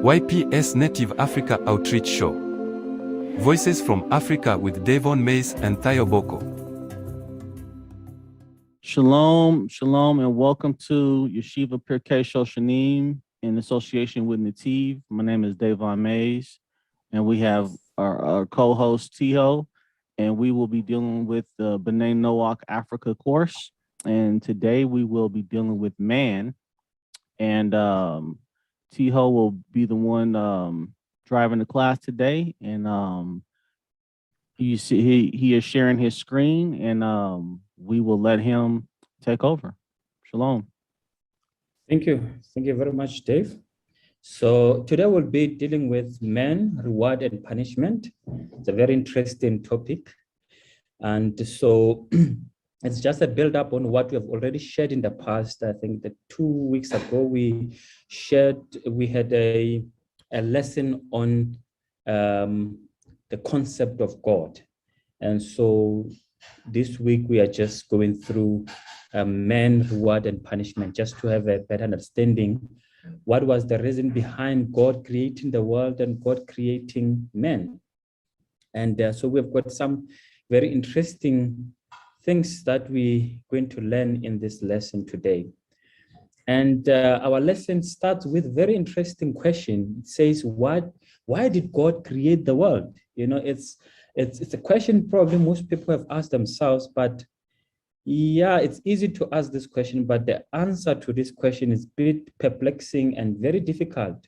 YPS Native Africa Outreach Show. Voices from Africa with Dayvaughn and Theio Boqo. Shalom, shalom, and welcome to Yeshiva Pirkei Shoshanim in association with Nativ. My name is Dayvaughn, and we have our co-host Theio, and we will be dealing with the B'nai Noach Africa course. And today we will be dealing with man, and Theio will be the one driving the class today, and you see he is sharing his screen, and we will let him take over. Shalom. Thank you very much, Dave. So today we'll be dealing with man, reward, and punishment. It's a very interesting topic, and so it's just a build up on what we have already shared in the past. I think that 2 weeks ago we had a lesson on the concept of God. And so this week we are just going through man, reward, and punishment, just to have a better understanding. What was the reason behind God creating the world and God creating man? And so we've got some very interesting things that we're going to learn in this lesson today. And our lesson starts with a very interesting question. It says, why did God create the world? You know, it's a question probably most people have asked themselves, but yeah, it's easy to ask this question, but the answer to this question is a bit perplexing and very difficult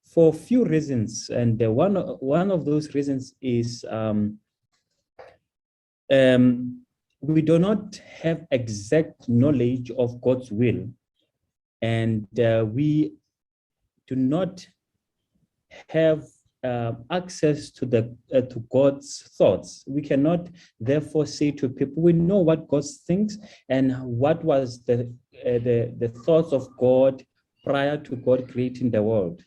for a few reasons. And one of those reasons is we do not have exact knowledge of God's will, and we do not have access to God's thoughts. We cannot therefore say to people, we know what God thinks and what was the thoughts of God prior to God creating the world.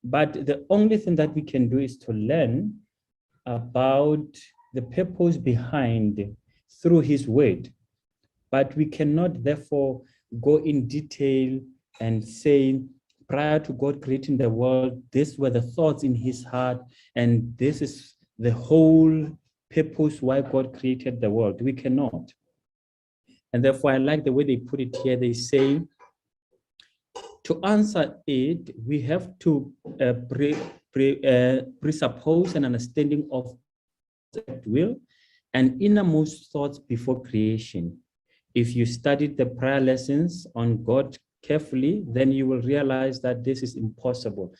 But the only thing that we can do is to learn about the purpose behind through his word. But we cannot therefore go in detail and say, prior to God creating the world, these were the thoughts in his heart, and this is the whole purpose why God created the world. We cannot. And therefore, I like the way they put it here. They say, to answer it, we have to presuppose an understanding of will and innermost thoughts before creation. If you studied the prior lessons on God carefully, then you will realize that this is impossible.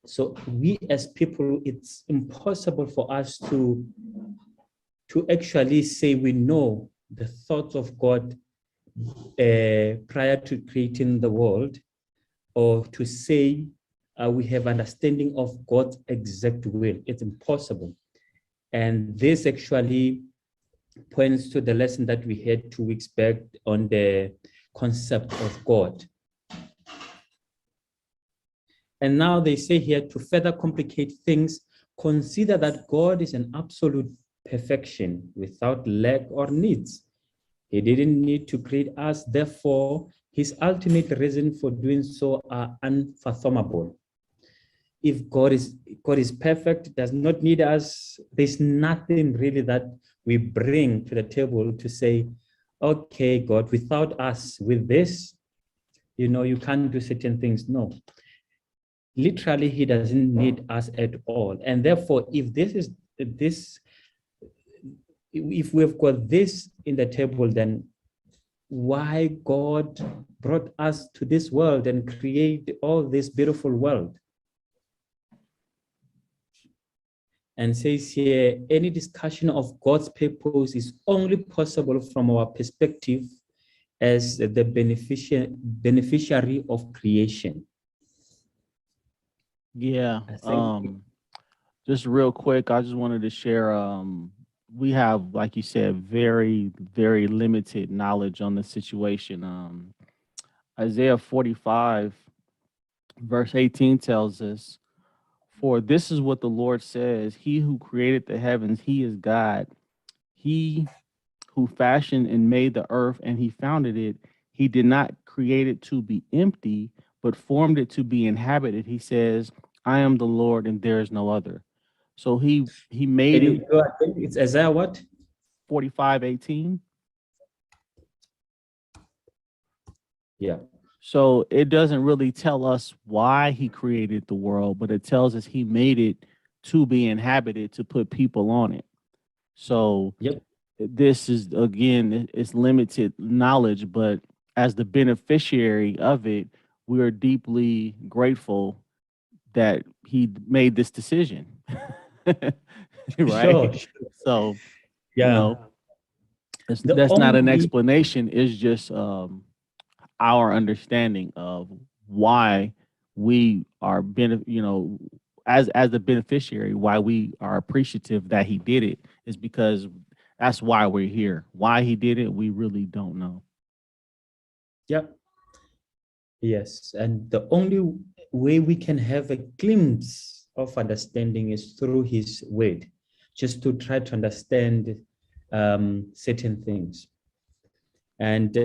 So we as people, it's impossible for us to actually say we know the thoughts of God prior to creating the world, or to say we have understanding of God's exact will. It's impossible. And this actually points to the lesson that we had 2 weeks back on the concept of God. And now they say here, to further complicate things, consider that God is an absolute perfection without lack or needs. He didn't need to create us, therefore, his ultimate reason for doing so are unfathomable. If God is perfect, does not need us, there's nothing really that we bring to the table to say, okay, God, without us, with this, you know, you can't do certain things. No. Literally, he doesn't need us at all. And therefore, if we've got this in the table, then why God brought us to this world and create all this beautiful world? And says here, any discussion of God's purpose is only possible from our perspective as the beneficiary of creation. Yeah, just real quick, I just wanted to share, we have, like you said, very, very limited knowledge on the situation. Isaiah 45, verse 18 tells us, for this is what the Lord says, he who created the heavens, he is God. He who fashioned and made the earth, and he founded it. He did not create it to be empty, but formed it to be inhabited. He says, I am the Lord and there is no other. So he made Can it. you go again? It's Isaiah what? 45:18. Yeah. So it doesn't really tell us why he created the world, but it tells us he made it to be inhabited, to put people on it. So Yep. this is, again, it's limited knowledge, but as the beneficiary of it, we are deeply grateful that he made this decision. Right? Sure. So, Yeah. that's not an explanation. It's just our understanding of why we are as the beneficiary, why we are appreciative that he did it is because that's why we're here. Why he did it, we really don't know. Yep. Yes. And the only way we can have a glimpse of understanding is through his word, just to try to understand certain things. And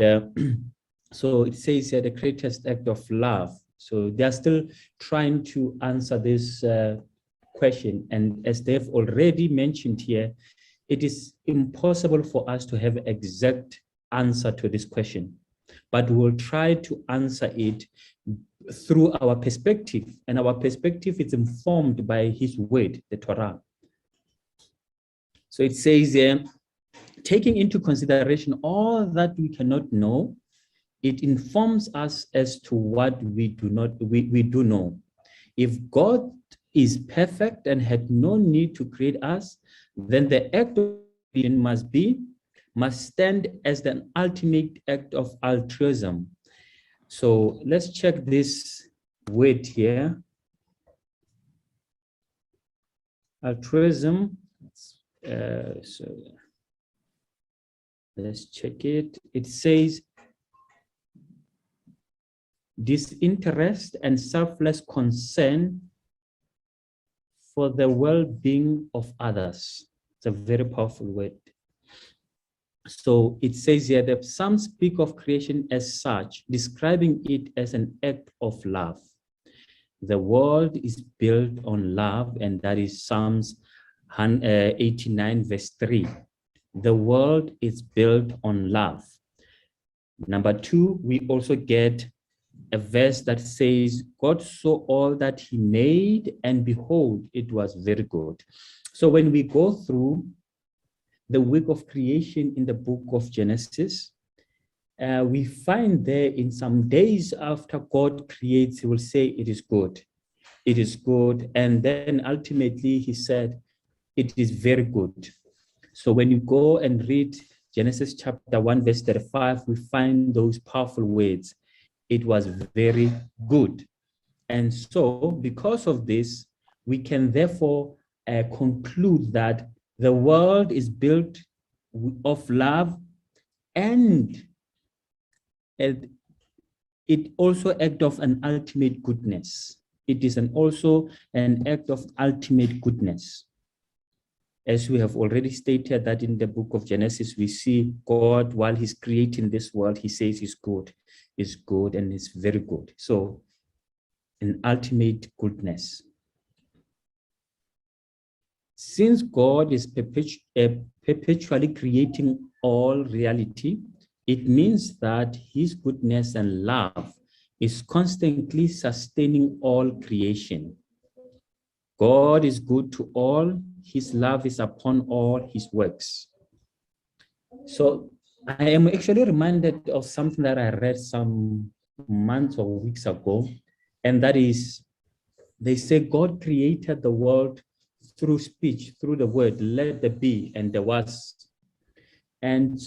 so it says here the greatest act of love. So they're still trying to answer this question. And as they've already mentioned here, it is impossible for us to have exact answer to this question, but we'll try to answer it through our perspective. And our perspective is informed by his word, the Torah. So it says here, taking into consideration all that we cannot know, it informs us as to what we do know. If God is perfect and had no need to create us, then the act of creation must stand as the ultimate act of altruism. So let's check this word here. Altruism. So let's check it. It says disinterest and selfless concern for the well-being of others. It's a very powerful word. So it says here that some speak of creation as such, describing it as an act of love. The world is built on love, and that is Psalms 89 verse 3. The world is built on love. Number 2, we also get a verse that says, God saw all that he made, and behold, it was very good. So when we go through the week of creation in the book of Genesis, we find there in some days after God creates, he will say, it is good. It is good. And then ultimately he said, it is very good. So when you go and read Genesis chapter 1, verse 35, we find those powerful words. It was very good. And so because of this, we can therefore conclude that the world is built of love, and it also act of an ultimate goodness. It is also an act of ultimate goodness. As we have already stated that in the book of Genesis, we see God, while he's creating this world, he says he's good, and it's very good. So an ultimate goodness. Since God is perpetually creating all reality, it means that his goodness and love is constantly sustaining all creation. God is good to all. His love is upon all his works. So I am actually reminded of something that I read some months or weeks ago, and that is, they say God created the world through speech, through the word, let there be, and there was. And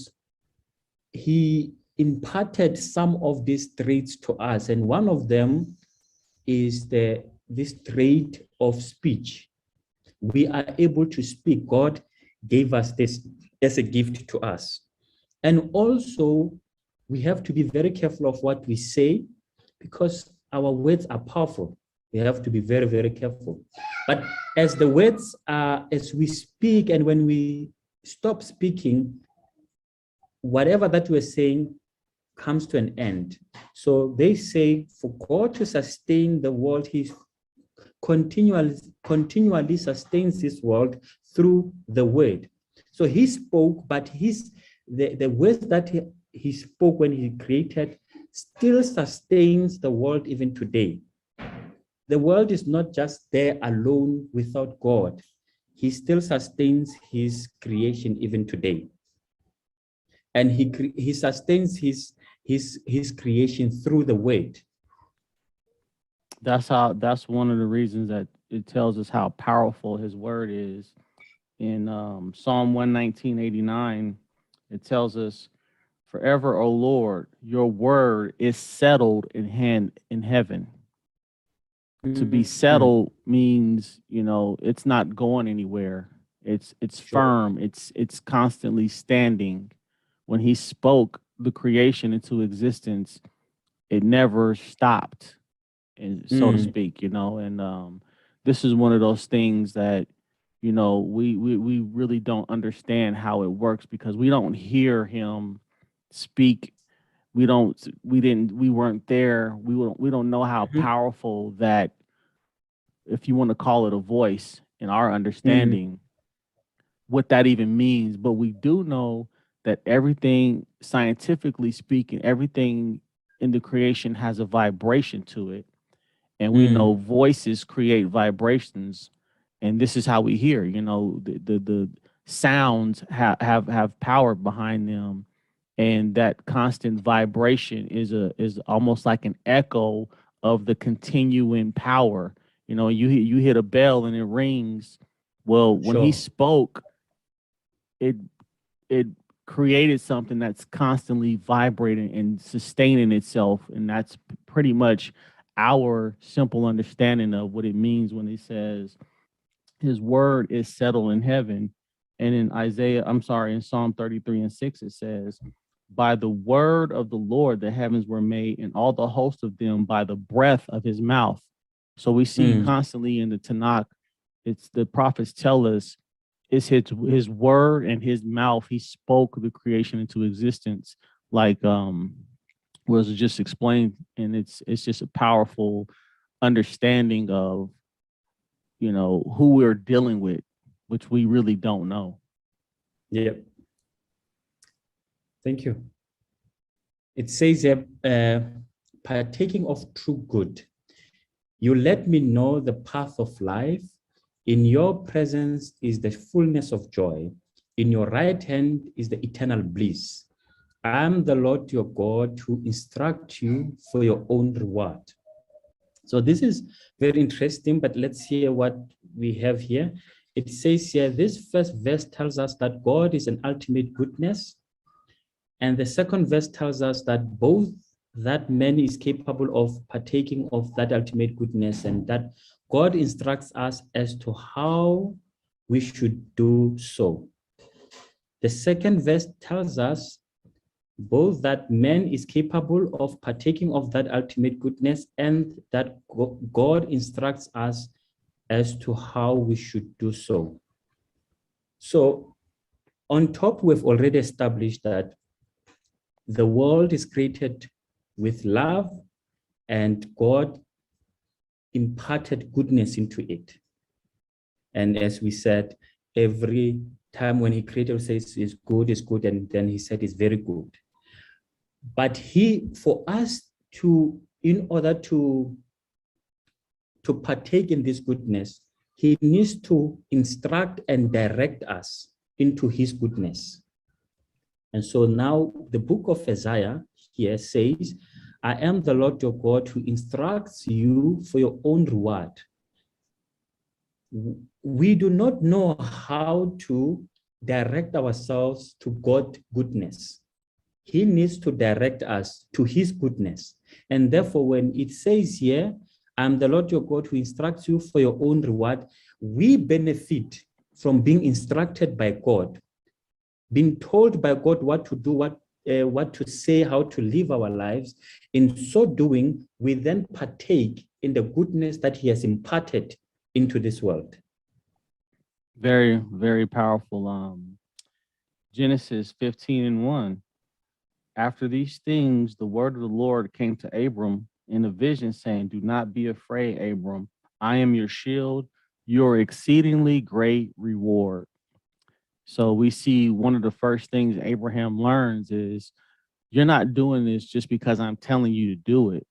he imparted some of these traits to us, and one of them is this trait of speech. We are able to speak. God gave us this as a gift to us. And also, we have to be very careful of what we say, because our words are powerful. We have to be very, very careful. But as the words are, as we speak, and when we stop speaking, whatever that we're saying comes to an end. So they say, for God to sustain the world he continually sustains this world through the word. So he spoke, but the words that he spoke when he created still sustains the world even today. The world is not just there alone without God. He still sustains his creation even today. And he sustains his creation through the word. That's one of the reasons that it tells us how powerful his word is. In Psalm 119:89, it tells us, "Forever, O Lord, your word is settled in heaven." To be settled means, it's not going anywhere. It's firm. It's constantly standing. When he spoke the creation into existence, it never stopped, so to speak, and this is one of those things that, we really don't understand how it works because we don't hear him speak. We weren't there. We don't know how powerful that, if you want to call it a voice in our understanding, what that even means. But we do know that everything, scientifically speaking, everything in the creation has a vibration to it. And we know voices create vibrations. And this is how we hear, the sounds have power behind them. And that constant vibration is almost like an echo of the continuing power. You hit a bell and it rings. Well, when he spoke, it created something that's constantly vibrating and sustaining itself, and that's pretty much our simple understanding of what it means when he says his word is settled in heaven. And in Psalm 33:6, it says, "By the word of the Lord the heavens were made, and all the host of them by the breath of his mouth." So we see constantly in the Tanakh, it's the prophets tell us it's his word and his mouth. He spoke the creation into existence, like was just explained, and it's just a powerful understanding of, who we're dealing with, which we really don't know. Yep. Thank you. It says, partaking of true good, you let me know the path of life. In your presence is the fullness of joy. In your right hand is the eternal bliss. I am the Lord your God who instruct you for your own reward. So this is very interesting, but let's hear what we have here. It says here, this first verse tells us that God is an ultimate goodness. And the second verse tells us that both that man is capable of partaking of that ultimate goodness, and that God instructs us as to how we should do so. The second verse tells us both that man is capable of partaking of that ultimate goodness and that God instructs us as to how we should do so. So on top, we've already established that the world is created with love and God imparted goodness into it. And as we said, every time when he created, says it's good, and then he said it's very good. But for us to, in order to partake in this goodness, he needs to instruct and direct us into his goodness. And so now the book of Isaiah here says, I am the Lord your God who instructs you for your own reward. We do not know how to direct ourselves to God's goodness. He needs to direct us to his goodness. And therefore, when it says here, I'm the Lord your God who instructs you for your own reward, we benefit from being instructed by God, being told by God what to do, what to say, how to live our lives. In so doing, we then partake in the goodness that he has imparted into this world. Very, very powerful. Genesis 15:1. After these things, the word of the Lord came to Abram in a vision, saying, do not be afraid, Abram. I am your shield, your exceedingly great reward. So we see one of the first things Abraham learns is you're not doing this just because I'm telling you to do it.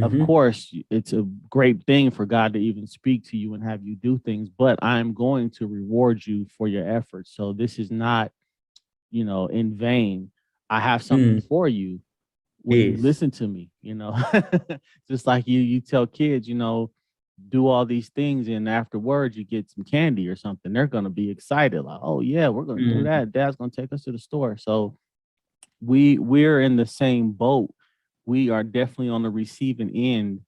Of course, it's a great thing for God to even speak to you and have you do things, but I'm going to reward you for your efforts. So this is not, in vain. I have something for you when you Yes. listen to me, just like you tell kids, do all these things and afterwards you get some candy or something. They're going to be excited like, oh yeah, we're going to do that. Dad's going to take us to the store. So we're in the same boat. We are definitely on the receiving end.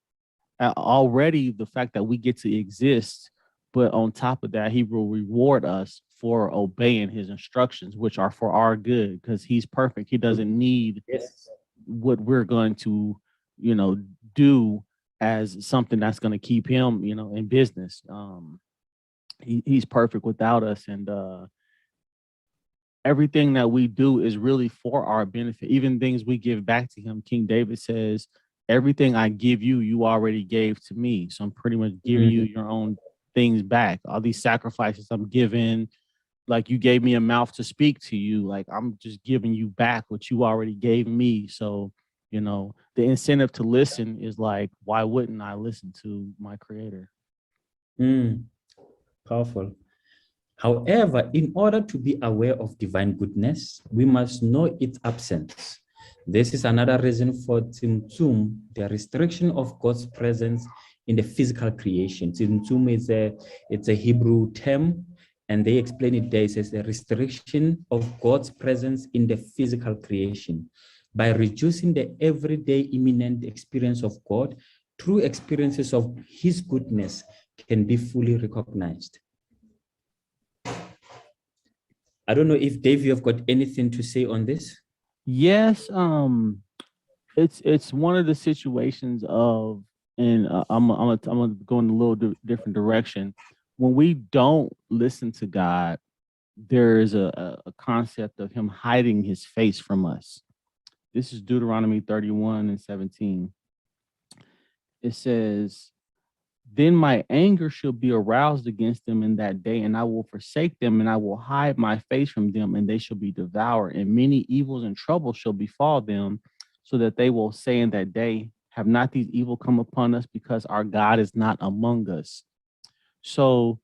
Already the fact that we get to exist, but on top of that, he will reward us for obeying his instructions, which are for our good, because he's perfect. He doesn't need what we're going to, do as something that's going to keep him, in business. He's perfect without us. And everything that we do is really for our benefit. Even things we give back to him. King David says, everything I give you, you already gave to me. So I'm pretty much giving you your own things back. All these sacrifices I'm giving, like you gave me a mouth to speak to you. Like I'm just giving you back what you already gave me. So, the incentive to listen is like, why wouldn't I listen to my creator? Powerful. However, in order to be aware of divine goodness, we must know its absence. This is another reason for Tzimtzum, the restriction of God's presence in the physical creation. Tzimtzum it's a Hebrew term, and they explain it there as a restriction of God's presence in the physical creation. By reducing the everyday imminent experience of God, true experiences of his goodness can be fully recognized. I don't know if Dave, you have got anything to say on this? Yes, it's one of the situations of, and I'm gonna go in a little different direction. When we don't listen to God, there is a concept of him hiding his face from us. This is Deuteronomy 31:17. It says, then my anger shall be aroused against them in that day, and I will forsake them, and I will hide my face from them, and they shall be devoured, and many evils and troubles shall befall them, so that they will say in that day, have not these evil come upon us, because our God is not among us. So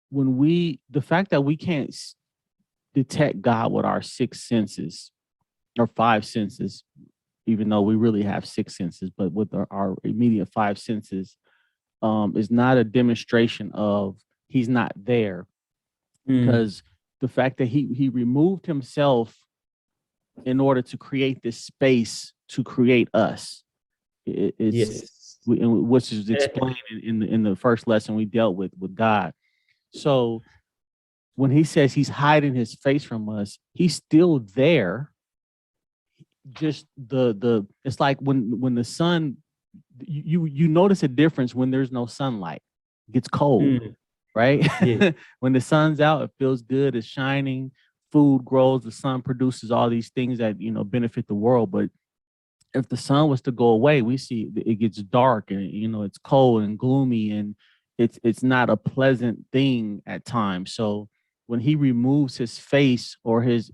the fact that we can't detect God with our six senses or five senses, even though we really have six senses, but with our immediate five senses, is not a demonstration of he's not there, because the fact that he removed himself in order to create this space to create us, which is explained in the first lesson we dealt with God. So when he says he's hiding his face from us, he's still there. Just it's like when the sun, you notice a difference when there's no sunlight. It gets cold, right? When the sun's out, it feels good, it's shining, food grows, the sun produces all these things that benefit the world. But if the sun was to go away, we see it gets dark, and it's cold and gloomy, and it's not a pleasant thing at times. So when he removes his face or his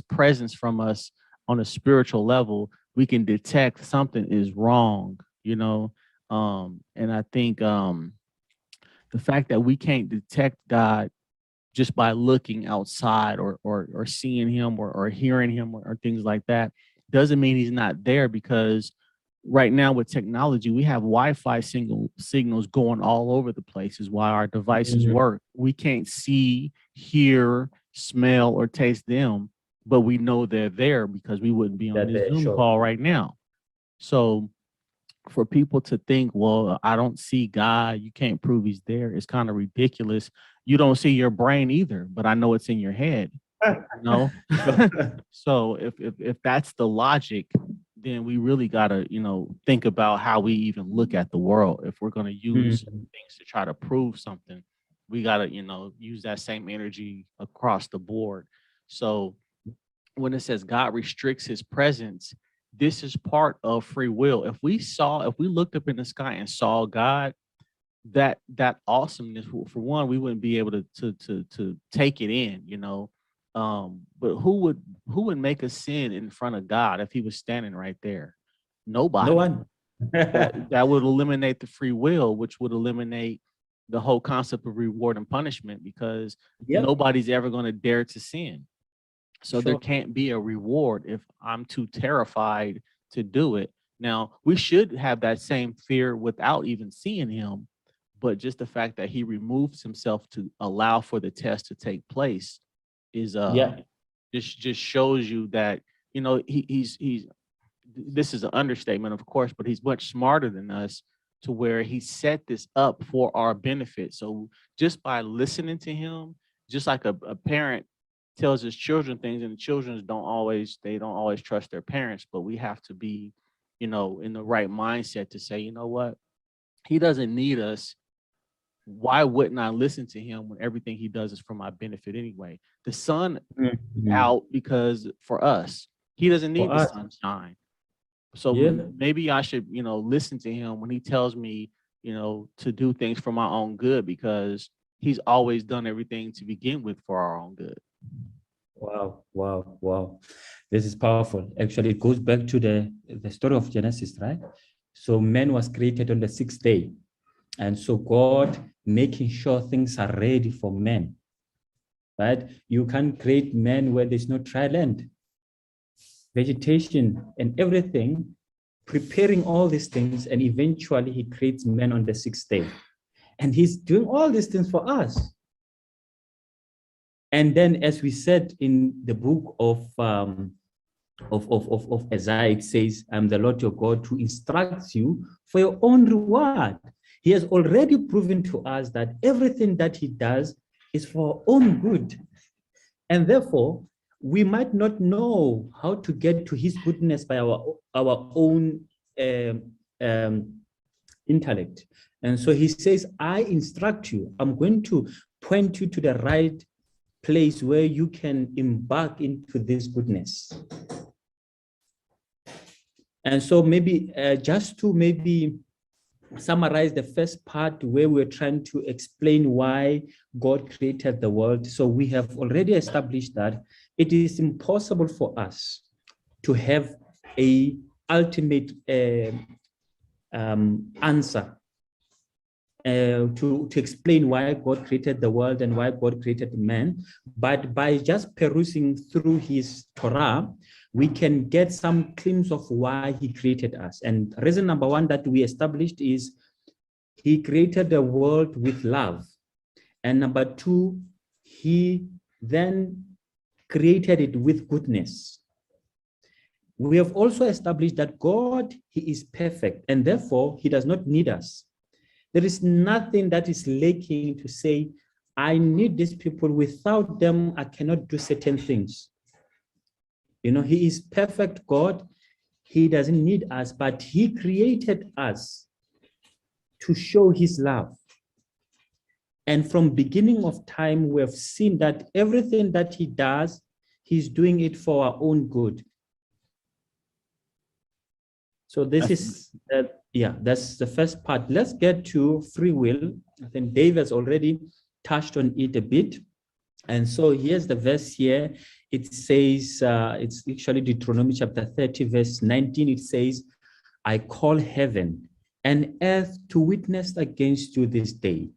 presence from us on a spiritual level, we can detect something is wrong, and I think the fact that we can't detect God just by looking outside or seeing him or hearing him or things like that doesn't mean he's not there, because right now with technology, we have Wi-Fi signals going all over the places while our devices work. We can't see, hear, smell, or taste them, but we know they're there because we wouldn't be on this Zoom call right now. So for people to think, well, I don't see God, you can't prove he's there, it's kind of ridiculous. You don't see your brain either, but I know it's in your head. So if that's the logic, then we really got to think about how we even look at the world. If we're going to use things to try to prove something, we got to use that same energy across the board. So when it says God restricts his presence, this is part of free will. If we looked up in the sky and saw God, that awesomeness, for one, we wouldn't be able to take it in, you know. But who would make a sin in front of God if he was standing right there? Nobody. No one. That would eliminate the free will, which would eliminate the whole concept of reward and punishment, because Yep. nobody's ever going to dare to sin. So there Sure. can't be a reward if I'm too terrified to do it. Now, we should have that same fear without even seeing him, but just the fact that he removes himself to allow for the test to take place is Yeah. just shows you that, you know, he's this is an understatement, of course, but he's much smarter than us, to where he set this up for our benefit. So just by listening to him, just like a parent tells his children things, and the children don't always trust their parents, but we have to be, you know, in the right mindset to say, you know what, he doesn't need us. Why wouldn't I listen to him when everything he does is for my benefit anyway? The sun Mhm. out because for us, he doesn't need For the us. sunshine. So Yeah. maybe I should, you know, listen to him when he tells me, you know, to do things for my own good, because he's always done everything to begin with for our own good. Wow, wow, wow. This is powerful. Actually, it goes back to the story of Genesis, right? So man was created on the sixth day. And so God making sure things are ready for men, right? You can't create man where there's no dry land, vegetation and everything, preparing all these things. And eventually he creates man on the sixth day. And he's doing all these things for us. And then, as we said in the book of Isaiah, it says, "I'm the Lord your God who instructs you for your own reward." He has already proven to us that everything that he does is for our own good. And therefore, we might not know how to get to his goodness by our own intellect. And so he says, I instruct you. I'm going to point you to the right place where you can embark into this goodness. And so maybe just to maybe summarize the first part where we're trying to explain why God created the world. So we have already established that it is impossible for us to have a ultimate answer to explain why God created the world and why God created man. But by just perusing through his Torah, we can get some glimpse of why he created us. And reason number one that we established is he created the world with love. And number two, he then created it with goodness. We have also established that God, he is perfect, and therefore he does not need us. There is nothing that is lacking to say, I need these people. Without them, I cannot do certain things. You know, he is perfect God. He doesn't need us, but he created us to show his love. And from beginning of time, we have seen that everything that he does, he's doing it for our own good. So this is, that's the first part. Let's get to free will. I think Dave has already touched on it a bit. And so here's the verse here. It says, it's actually Deuteronomy chapter 30, verse 19. It says, I call heaven and earth to witness against you this day.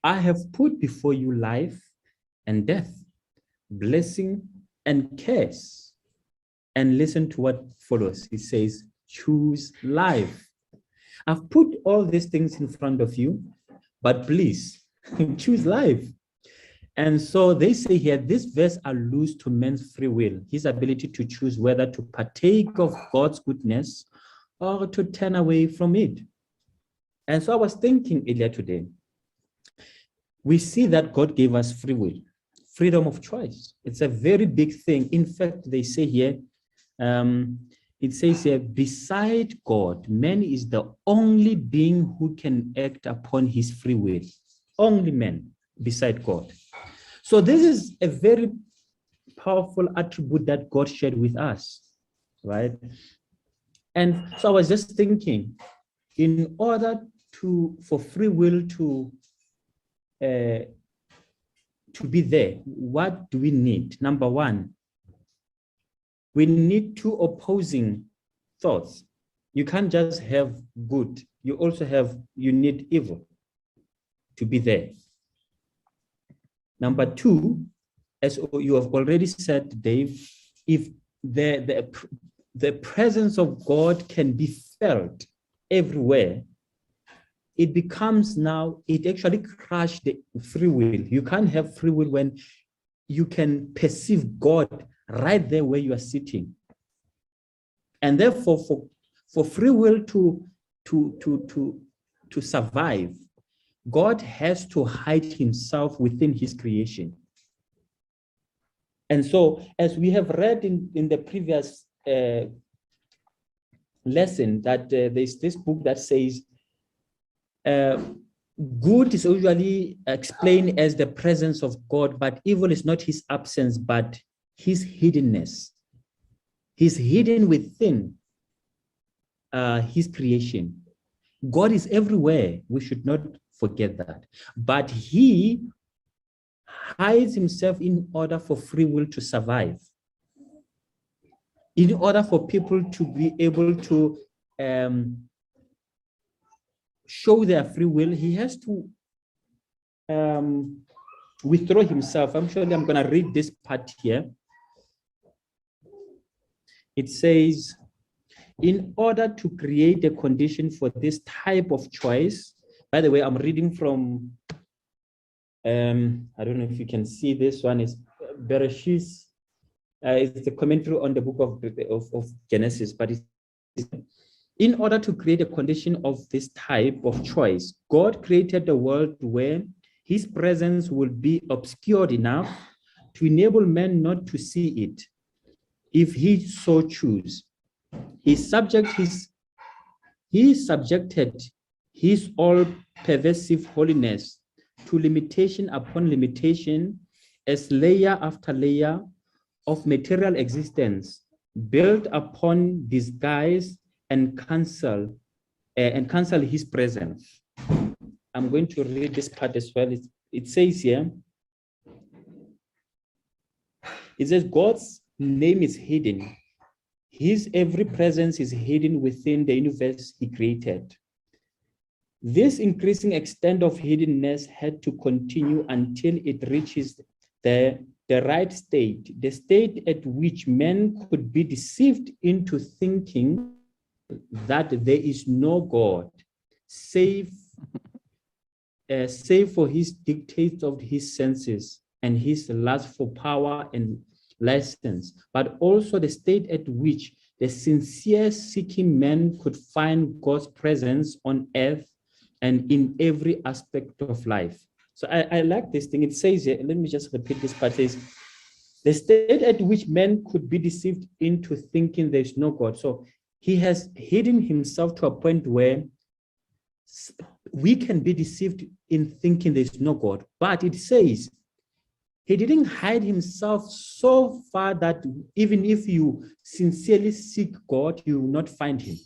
I have put before you life and death, blessing and curse. And listen to what follows. It says, choose life. I've put all these things in front of you, but please choose life. And so they say here, this verse alludes to man's free will, his ability to choose whether to partake of God's goodness or to turn away from it. And so I was thinking earlier today, we see that God gave us free will, freedom of choice. It's a very big thing. In fact, they say here, it says here, beside God, man is the only being who can act upon his free will. Only man beside God. So this is a very powerful attribute that God shared with us, right? And so I was just thinking, in order for free will to be there, what do we need? Number one, we need two opposing thoughts. You can't just have good. You need evil to be there. Number two, as you have already said, Dave, if the presence of God can be felt everywhere, it becomes now, it actually crushes the free will. You can't have free will when you can perceive God right there where you are sitting. And therefore, for free will to survive, God has to hide himself within his creation. And so, as we have read in the previous lesson, that there's this book that says, good is usually explained as the presence of God, but evil is not his absence, but his hiddenness. He's hidden within his creation. God is everywhere. We should not forget that. But he hides himself in order for free will to survive. In order for people to be able to show their free will, he has to withdraw himself. I'm going to read this part here. It says, in order to create a condition for this type of choice, by the way, I'm reading from, I don't know if you can see this one, is Bereshit. It's the commentary on the book of Genesis, but it's, in order to create a condition of this type of choice, God created a world where his presence will be obscured enough to enable man not to see it, if he so choose. He subjected his all-pervasive holiness to limitation upon limitation, as layer after layer of material existence built upon disguise and cancel his presence. I'm going to read this part as well. It says here, it says, God's name is hidden. His every presence is hidden within the universe he created. This increasing extent of hiddenness had to continue until it reaches the right state, the state at which men could be deceived into thinking that there is no God, save for his dictates of his senses and his lust for power and license, but also the state at which the sincere seeking man could find God's presence on earth and in every aspect of life. So I like this thing. It says here, let me just repeat this part. It says, the state at which men could be deceived into thinking there's no God. So he has hidden himself to a point where we can be deceived in thinking there's no God. But it says, he didn't hide himself so far that even if you sincerely seek God, you will not find him.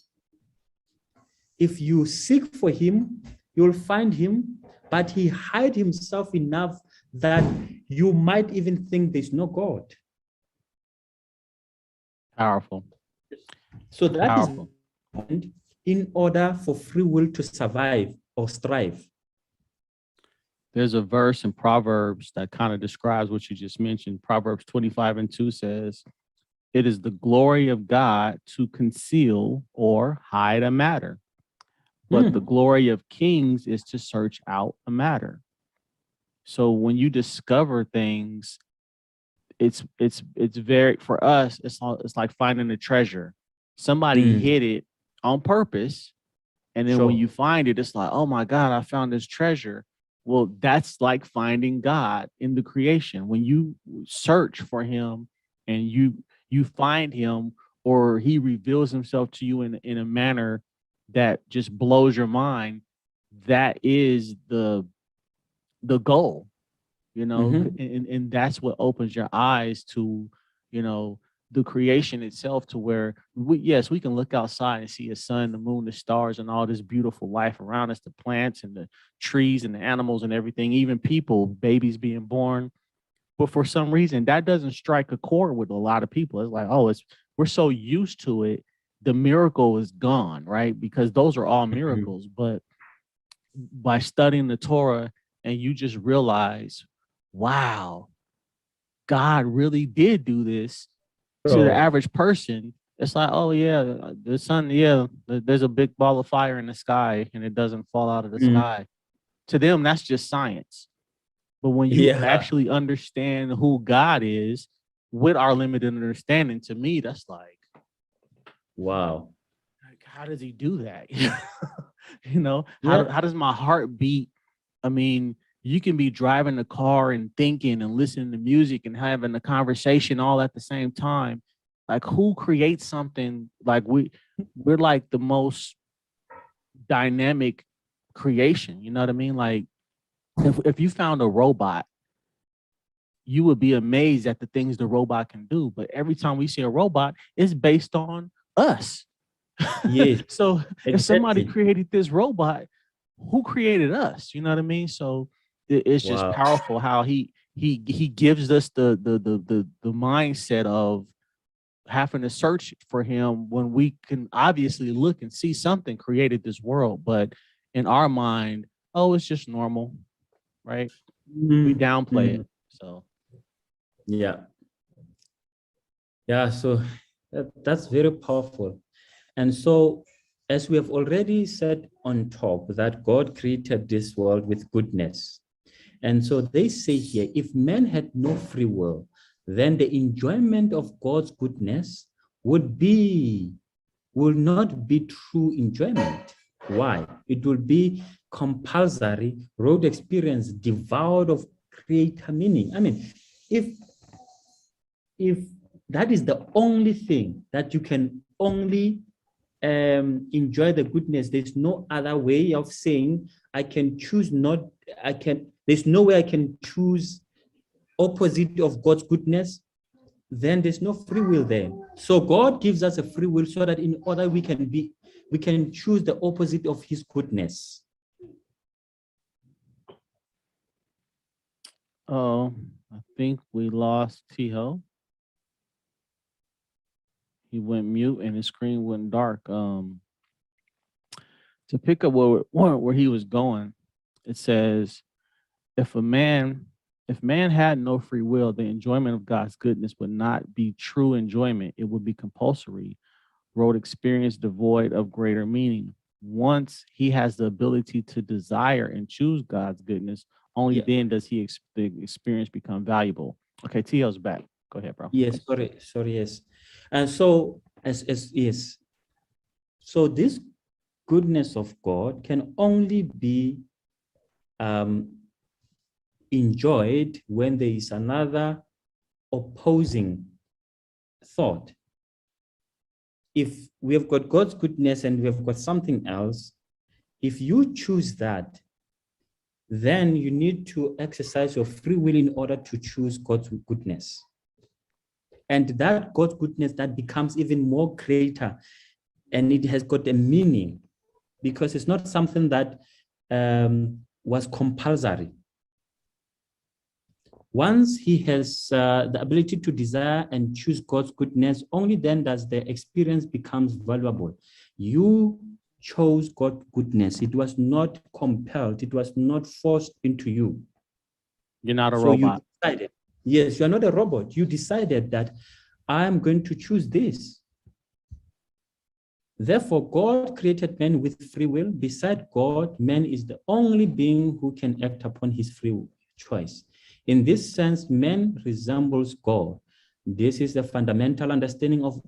If you seek for him, you'll find him, but he hid himself enough that you might even think there's no God. Powerful. So that Powerful. is in order for free will to survive or strive. There's a verse in Proverbs that kind of describes what you just mentioned. Proverbs 25:2 says, it is the glory of God to conceal or hide a matter, but the glory of kings is to search out a matter. So when you discover things, it's very, for us, it's like finding a treasure. Somebody hid it on purpose, and then when you find it, it's like, oh my God, I found this treasure. Well, that's like finding God in the creation. When you search for him and you find him, or he reveals himself to you in a manner that just blows your mind, that is the goal, you know, and that's what opens your eyes to, you know, the creation itself to where yes, we can look outside and see a sun, the moon, the stars, and all this beautiful life around us, the plants and the trees and the animals and everything, even people, babies being born. But for some reason, that doesn't strike a chord with a lot of people. It's like, oh, we're so used to it, the miracle is gone, right? Because those are all miracles. But by studying the Torah, and you just realize, wow, God really did do this. To the average person, it's like, oh yeah, the sun, yeah, there's a big ball of fire in the sky and it doesn't fall out of the sky. To them, that's just science. But when you actually understand who God is with our limited understanding, to me, that's like, wow. How does he do that? How does my heart beat? I mean, you can be driving the car and thinking and listening to music and having a conversation all at the same time. Like, who creates something? Like, we're like the most dynamic creation. You know what I mean? Like, if you found a robot, you would be amazed at the things the robot can do. But every time we see a robot, it's based on us. Yes. So if somebody created this robot, who created us? You know what I mean? So it's just powerful how he gives us the mindset of having to search for him when we can obviously look and see something created this world, but in our mind, oh, it's just normal, right? We downplay it. So so that's very powerful. And so, as we have already said on top, that God created this world with goodness. And so they say here, if man had no free will, then the enjoyment of God's goodness will not be true enjoyment. Why? It will be compulsory, road experience, devoid of creator meaning. I mean, if that is the only thing that you can only enjoy the goodness, there's no other way of saying there's no way I can choose opposite of God's goodness, then there's no free will there. So God gives us a free will so that in order we can choose the opposite of his goodness. Oh, I think we lost Theio. He went mute and his screen went dark. To pick up where he was going, it says, if man had no free will, the enjoyment of God's goodness would not be true enjoyment. It would be compulsory, road experience devoid of greater meaning. Once he has the ability to desire and choose God's goodness, only then does the experience become valuable. Okay, Theo's back. Go ahead, bro. Yes, sorry, yes. And so, so this goodness of God can only be enjoyed when there is another opposing thought. If we have got God's goodness and we have got something else, if you choose that, then you need to exercise your free will in order to choose God's goodness. And that God's goodness that becomes even more greater, and it has got a meaning because it's not something that was compulsory. Once he has the ability to desire and choose God's goodness, only then does the experience becomes valuable. You chose God's goodness. It was not compelled. It was not forced into you. You're not a robot. You decided, yes, you're not a robot. You decided that I am going to choose this. Therefore, God created man with free will. Beside God, man is the only being who can act upon his free choice. In this sense, man resembles God. This is the fundamental understanding of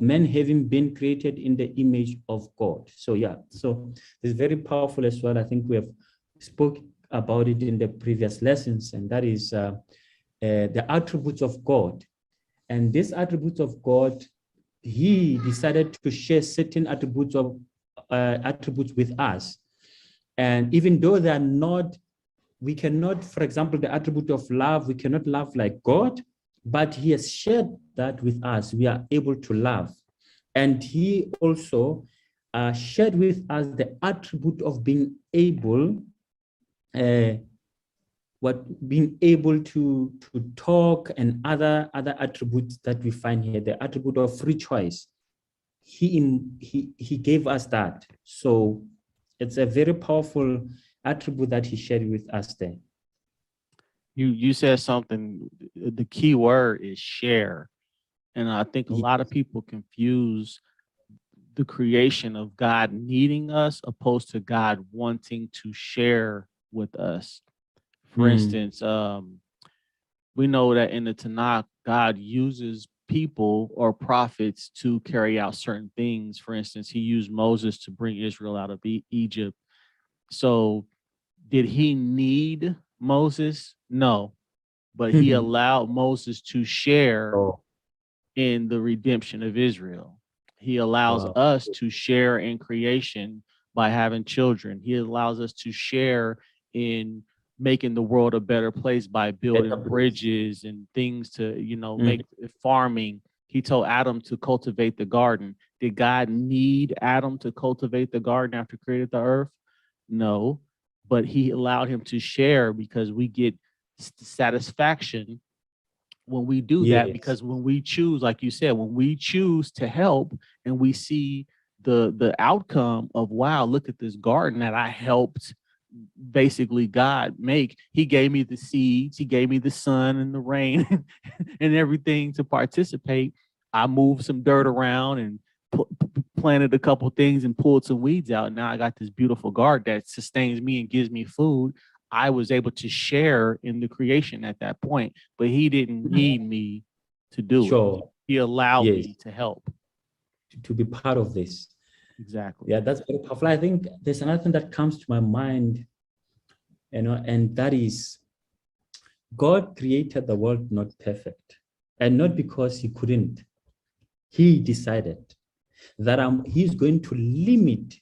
man having been created in the image of God. So so it's very powerful as well. I think we have spoke about it in the previous lessons, and that is the attributes of God. And these attributes of God, he decided to share certain attributes with us. And even though they are not, we cannot, for example, the attribute of love, we cannot love like God, but he has shared that with us. We are able to love. And he also shared with us the attribute of being able being able to talk, and other attributes that we find here, the attribute of free choice. He gave us that. So it's a very powerful attribute that he shared with us there. You said something, the key word is share. And I think a lot of people confuse the creation of God needing us opposed to God wanting to share with us. For instance, we know that in the Tanakh, God uses people or prophets to carry out certain things. For instance, he used Moses to bring Israel out of Egypt. So did he need Moses? No, but he allowed Moses to share in the redemption of Israel. He allows us to share in creation by having children. He allows us to share in making the world a better place by building bridges and things to, make farming. He told Adam to cultivate the garden. Did God need Adam to cultivate the garden after he created the earth? No, but he allowed him to share because we get satisfaction when we do that, because when we choose, like you said, when we choose to help and we see the outcome of, wow, look at this garden that I helped basically God make. He gave me the seeds, he gave me the sun and the rain and everything to participate. I moved some dirt around and planted a couple things and pulled some weeds out. Now I got this beautiful garden that sustains me and gives me food. I was able to share in the creation at that point, but he didn't need me to do it. He allowed me to help. To be part of this. Exactly. Yeah, that's very powerful. I think there's another thing that comes to my mind, and that is God created the world not perfect, and not because he couldn't. He decided that he's going to limit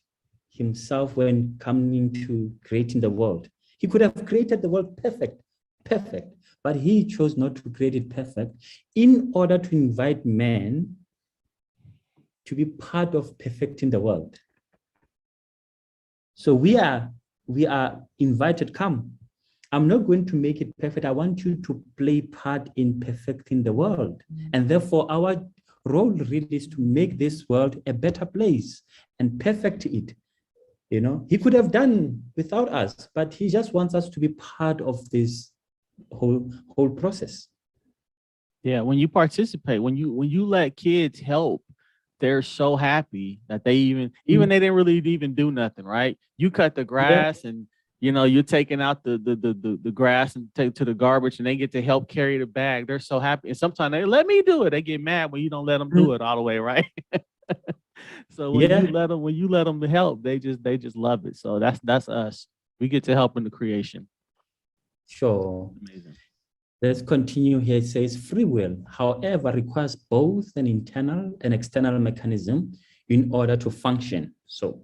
himself when coming to creating the world. He could have created the world perfect, but he chose not to create it perfect in order to invite man to be part of perfecting the world. So we are invited, come. I'm not going to make it perfect. I want you to play part in perfecting the world. And therefore our role really is to make this world a better place and perfect it. He could have done without us, but he just wants us to be part of this whole process. Yeah, when you participate, when you let kids help, they're so happy that they even they didn't really even do nothing, right? You cut the grass and you're taking out the grass and take to the garbage, and they get to help carry the bag. They're so happy. And sometimes they let me do it. They get mad when you don't let them do it all the way, right? So when you let them help, they just love it. So that's us. We get to help in the creation. Sure. Amazing. Let's continue here. It says free will, however, requires both an internal and external mechanism in order to function. So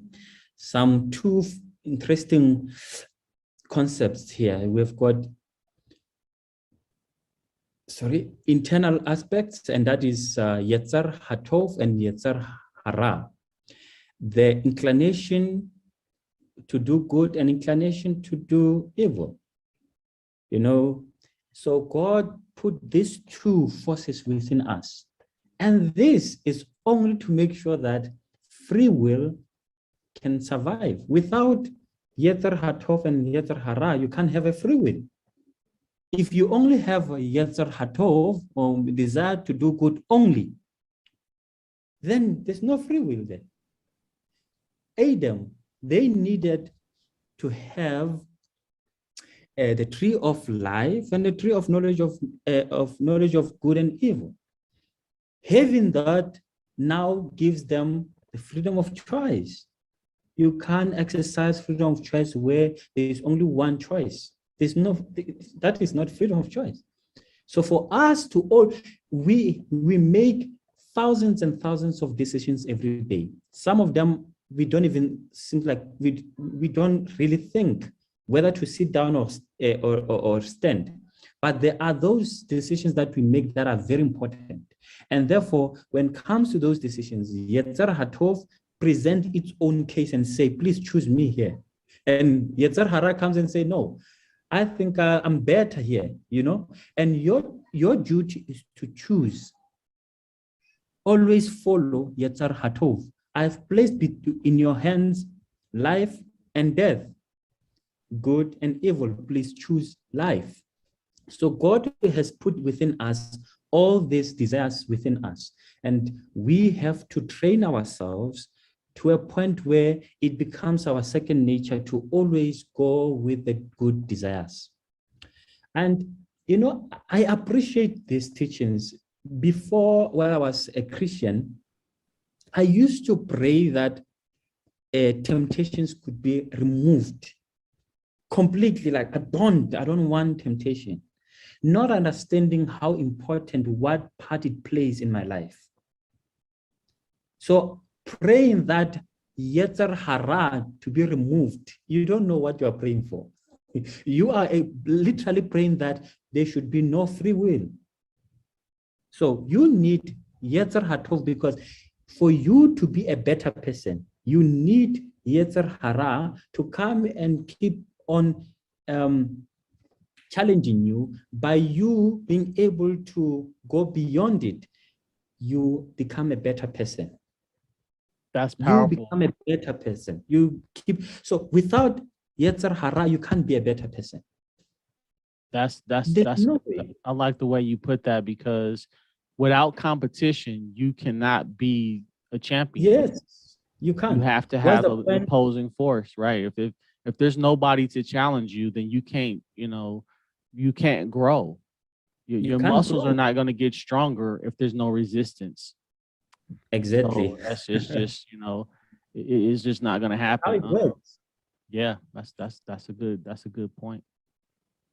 some two interesting concepts here. We've got, internal aspects, and that is Yetzer Hatov and Yetzer Hara. The inclination to do good and inclination to do evil. So God put these two forces within us. And this is only to make sure that free will can survive. Without Yetzer Hatov and Yetzer Hara, you can't have a free will. If you only have a Yetzer Hatov, or desire to do good only, then there's no free will there. Adam, they needed to have the tree of life and the tree of knowledge of good and evil. Having that now gives them the freedom of choice. You can't exercise freedom of choice where there is only one choice. That is not freedom of choice. So for us to all, we make thousands and thousands of decisions every day. Some of them we don't even seem like we don't really think whether to sit down or stand. But there are those decisions that we make that are very important. And therefore, when it comes to those decisions, Yetzer HaTov present its own case and say, please choose me here. And Yetzer Hara comes and say, no, I think I'm better here, you know? And your duty is to choose. Always follow Yetzer HaTov. I've placed in your hands life and death, good and evil. Please choose life. So God has put within us all these desires within us, and we have to train ourselves to a point where it becomes our second nature to always go with the good desires. And, you know, I appreciate these teachings. Before, when I was a Christian, I used to pray that temptations could be removed completely. Like, I don't want temptation. Not understanding how important what part it plays in my life. So praying that Yetzer Hara to be removed, you don't know what you are praying for. You are literally praying that there should be no free will. So you need Yetzer HaTov, because for you to be a better person, you need Yetzer Hara to come and keep on challenging you. By you being able to go beyond it, you become a better person. That's powerful. You become a better person. So without Yetzer Hara, you can't be a better person. That's No way. I like the way you put that, because without competition, you cannot be a champion. Yes, you can't. You have to have an opposing force, right? If there's nobody to challenge you, then you can't, you can't grow. Your muscles are not going to get stronger if there's no resistance. Exactly. So that's just it's just not going to happen. How it works. Yeah, that's a good point.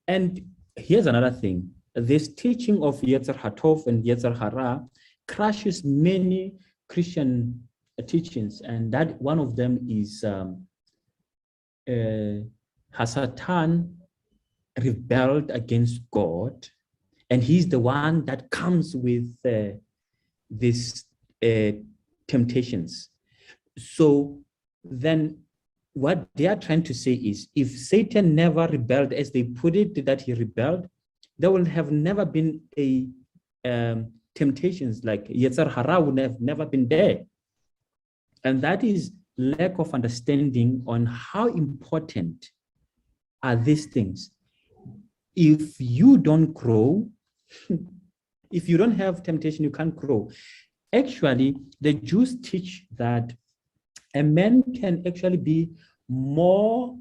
And here's another thing. This teaching of Yetzer HaTov and Yetzer Hara crashes many Christian teachings, and that one of them is Hasatan rebelled against God, and he's the one that comes with these temptations. So then what they are trying to say is, if Satan never rebelled, as they put it, that he rebelled, there will have never been a temptations like Yetzer Hara would have never been there. And that is lack of understanding on how important are these things. If you don't grow, if you don't have temptation, you can't grow. Actually, the Jews teach that a man can actually be more,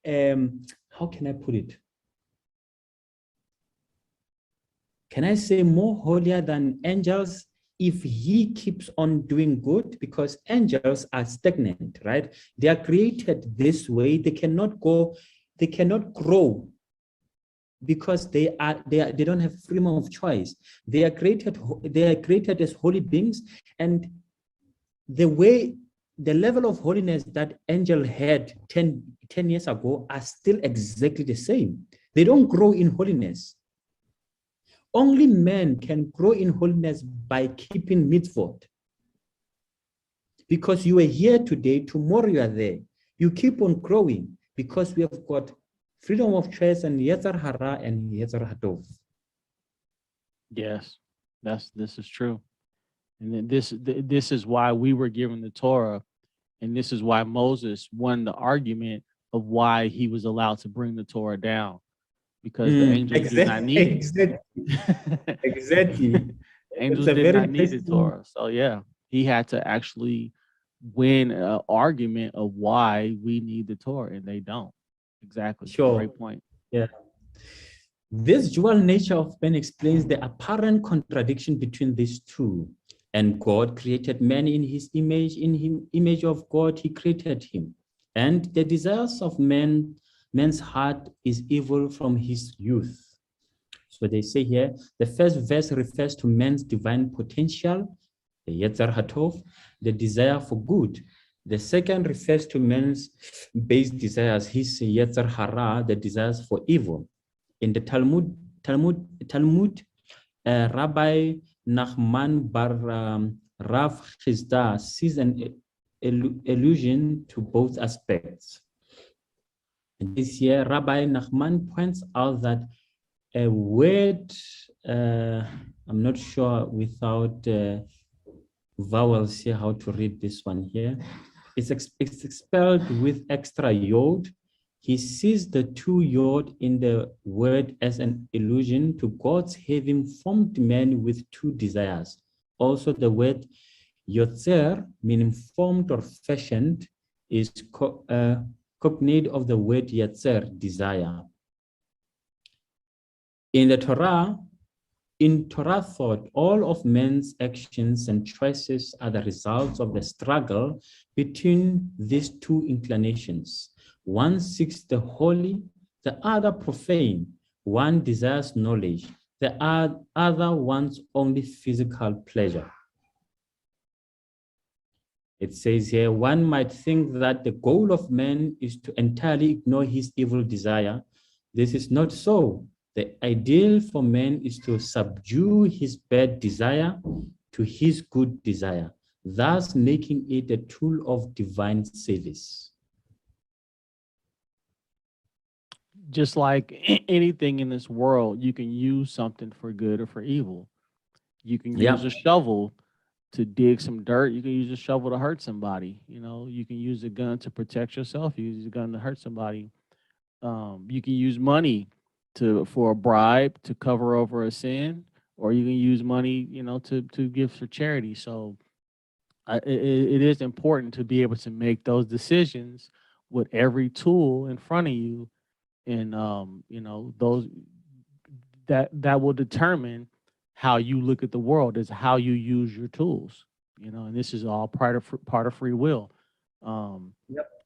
how can I put it? Can I say more holier than angels if he keeps on doing good? Because angels are stagnant, right? They are created this way. They cannot go, they cannot grow, because they don't have freedom of choice. They are created as holy beings, and the level of holiness that angel had 10 years ago are still exactly the same. They don't grow in holiness. Only men can grow in holiness by keeping mitzvot. Because you are here today, tomorrow you are there. You keep on growing because we have got freedom of choice and Yetzer Hara and Yetzer HaTov. Yes, this is true. And this is why we were given the Torah, and this is why Moses won the argument of why he was allowed to bring the Torah down, because the angels did not need it. Exactly. Angels did not need the Torah. So yeah, he had to actually win an argument of why we need the Torah, and they don't. Exactly. Sure. Great point. Yeah. This dual nature of man explains the apparent contradiction between these two. And God created man in his image. In him, image of God, he created him. And the desires of man's heart is evil from his youth. So they say here, the first verse refers to man's divine potential, the Yetzer HaTov, the desire for good. The second refers to man's base desires, his Yetzer Hara, the desires for evil. In the Talmud, Talmud, Rabbi Nachman bar Rav Chisda sees an allusion to both aspects. This year, Rabbi Nachman points out that a word, I'm not sure without vowels here how to read this one here. It's expelled with extra yod. He sees the two yod in the word as an allusion to God's having formed man with two desires. Also, the word yotzer, meaning formed or fashioned, is cognate of the word yetzer, desire. In the Torah, in Torah thought, all of men's actions and choices are the results of the struggle between these two inclinations. One seeks the holy, the other profane. One desires knowledge, the other wants only physical pleasure. It says here, one might think that the goal of man is to entirely ignore his evil desire. This is not so. The ideal for man is to subdue his bad desire to his good desire, thus making it a tool of divine service. Just like anything in this world, you can use something for good or for evil. You can use a shovel to dig some dirt. You can use a shovel to hurt somebody. You know, you can use a gun to protect yourself. You use a gun to hurt somebody. You can use money for a bribe to cover over a sin, or you can use money, you know, to give for charity. So it is important to be able to make those decisions with every tool in front of you, and you know, those that will determine how you look at the world, is how you use your tools. You know, and this is all part of free will.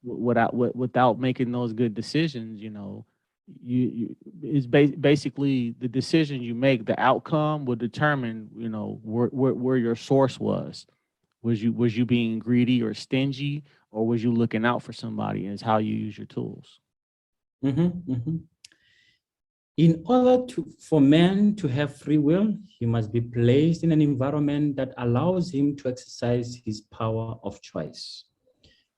Without making those good decisions, you know, it's basically the decision you make, the outcome will determine, you know, where your source was. Was you being greedy or stingy, or was you looking out for somebody? And it's how you use your tools. In order for man to have free will, he must be placed in an environment that allows him to exercise his power of choice.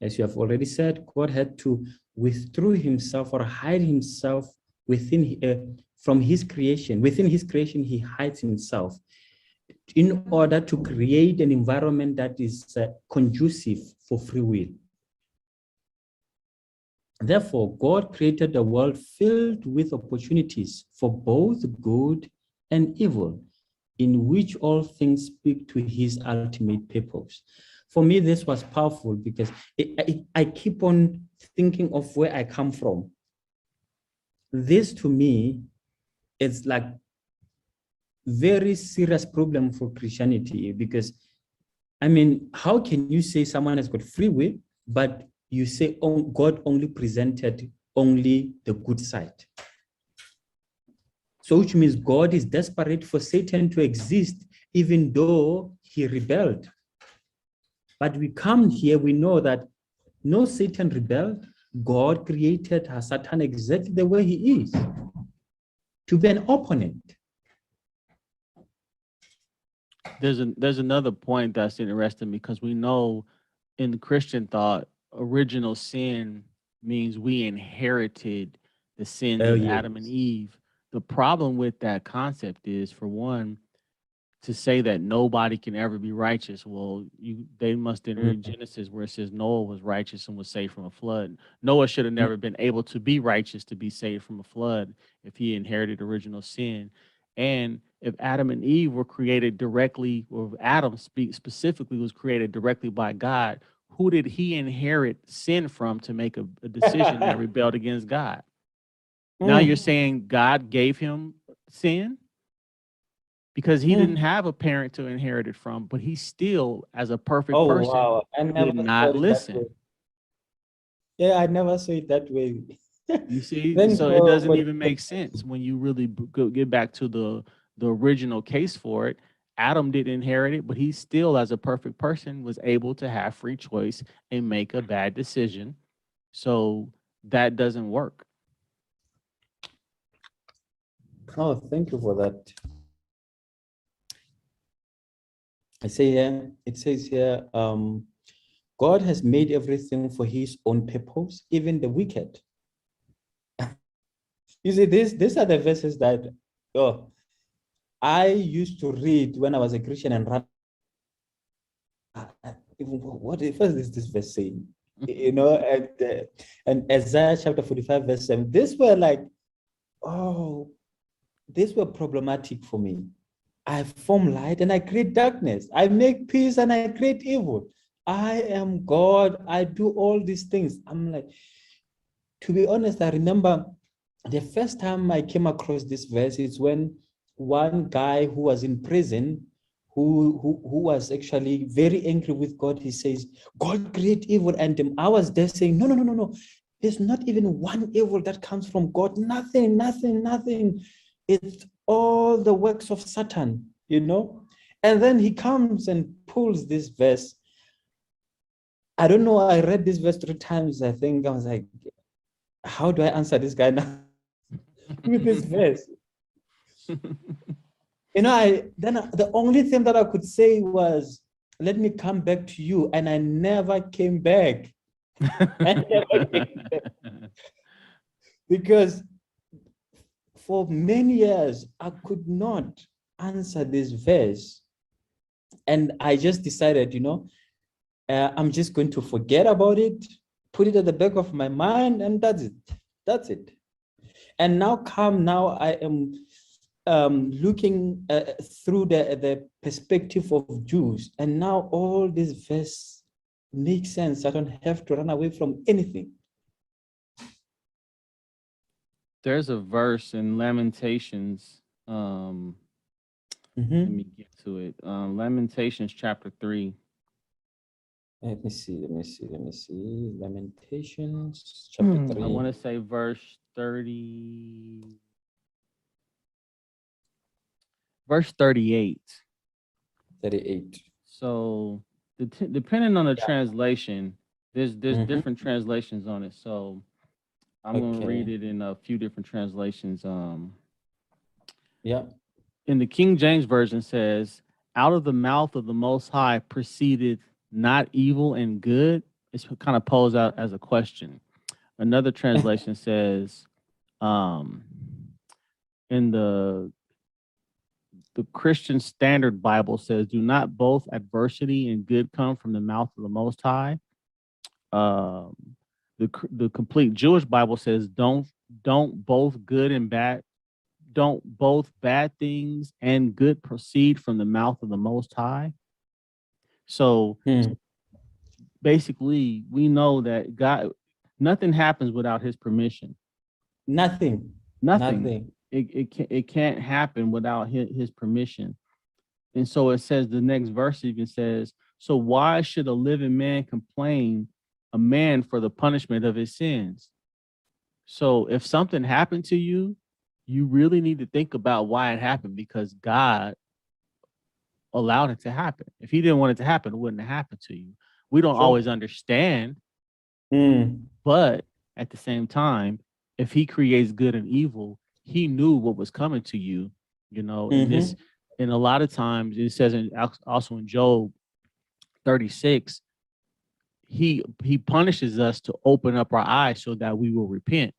As you have already said, God had to withdraw himself or hide himself within from his creation. Within his creation, he hides himself in order to create an environment that is conducive for free will. Therefore, God created a world filled with opportunities for both good and evil, in which all things speak to his ultimate purpose. For me, this was powerful because I keep on thinking of where I come from. This, to me, is like very serious problem for Christianity, because, I mean, how can you say someone has got free will, but you say, oh, God only presented only the good side? So which means God is desperate for Satan to exist, even though he rebelled. But we come here, we know that no, Satan rebelled. God created Satan exactly the way he is, to be an opponent. There's another point that's interesting, because we know in the Christian thought, original sin means we inherited the sins of Adam and Eve. The problem with that concept is, for one, to say that nobody can ever be righteous. Well, they must enter in Genesis, where it says Noah was righteous and was saved from a flood. Noah should have never been able to be righteous to be saved from a flood if he inherited original sin. And if Adam and Eve were created directly, or Adam specifically was created directly by God, who did he inherit sin from to make a decision that rebelled against God? Now you're saying God gave him sin? Because he didn't have a parent to inherit it from, but he still, as a perfect person, did not listen. Yeah, I never saw it that way. You see, so it doesn't even make sense when you really get back to the original case for it. Adam didn't inherit it, but he still, as a perfect person, was able to have free choice and make a bad decision. So that doesn't work. Oh, thank you for that. I say here, it says here, God has made everything for his own purpose, even the wicked. You see, these are the verses that I used to read when I was a Christian and run. What is this verse saying? You know, and Isaiah chapter 45, verse 7. These were like, these were problematic for me. I form light and I create darkness. I make peace and I create evil. I am God. I do all these things. I'm like, to be honest, I remember the first time I came across this verse is when one guy who was in prison, who was actually very angry with God, he says, God create evil. And I was there saying, no. There's not even one evil that comes from God. Nothing. It's all the works of Satan, you know? And then he comes and pulls this verse. I don't know, I read this verse 3 times. I think I was like, how do I answer this guy now with this verse? You know, the only thing that I could say was, let me come back to you. And I never came back. Because for many years, I could not answer this verse. And I just decided, you know, I'm just going to forget about it, put it at the back of my mind, and that's it. And now I am looking through the perspective of Jews, and now all this verse makes sense. I don't have to run away from anything. There's a verse in Lamentations. Let me get to it. Lamentations chapter 3. Let me see. Lamentations chapter 3. I want to say verse 30. Verse 38. 38. So depending on the translation, there's different translations on it. So I'm going to read it in a few different translations. In the King James Version says, out of the mouth of the Most High proceeded not evil and good. It's kind of posed out as a question. Another translation says, in the Christian Standard Bible says, do not both adversity and good come from the mouth of the Most High? The complete Jewish Bible says, don't both bad things and good proceed from the mouth of the Most High? So basically, we know that God, nothing happens without his permission. Nothing. It can't happen without his permission. And so it says, the next verse even says, so why should a living man complain a man for the punishment of his sins? So if something happened to you, you really need to think about why it happened, because God allowed it to happen. If he didn't want it to happen, it wouldn't have happened to you. We don't always understand, but at the same time, if he creates good and evil, he knew what was coming to you, you know. And a lot of times it says also in Job 36, he punishes us to open up our eyes so that we will repent.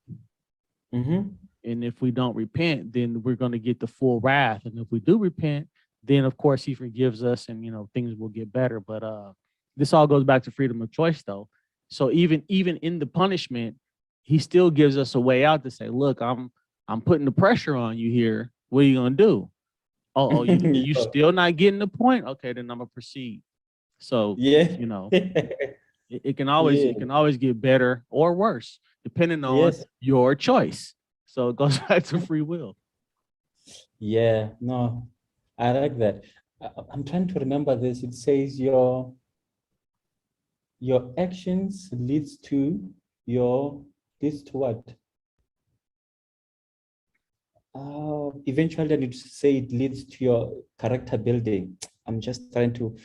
And if we don't repent, then we're going to get the full wrath. And if we do repent, then of course he forgives us, and you know, things will get better. But this all goes back to freedom of choice, though. So even in the punishment, he still gives us a way out to say, look, I'm putting the pressure on you here. What are you gonna do? Oh, you still not getting the point? Okay, then I'm gonna proceed. So you know, it can always get better or worse depending on your choice. So it goes back to free will. Yeah, no, I like that. I'm trying to remember this. It says your actions leads to what? Eventually, I need to say it leads to your character building. I'm just trying to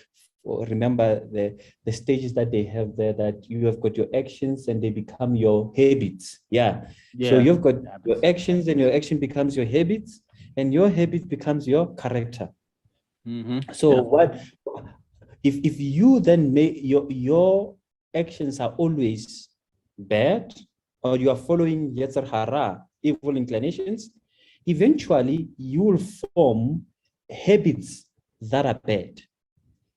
remember the stages that they have there, that you have got your actions and they become your habits. So you've got your actions and your action becomes your habits. and your habit becomes your character. Mm-hmm. So Yeah. what if you then make your actions are always bad, or you are following Yetzer Hara, evil inclinations, eventually you will form habits that are bad.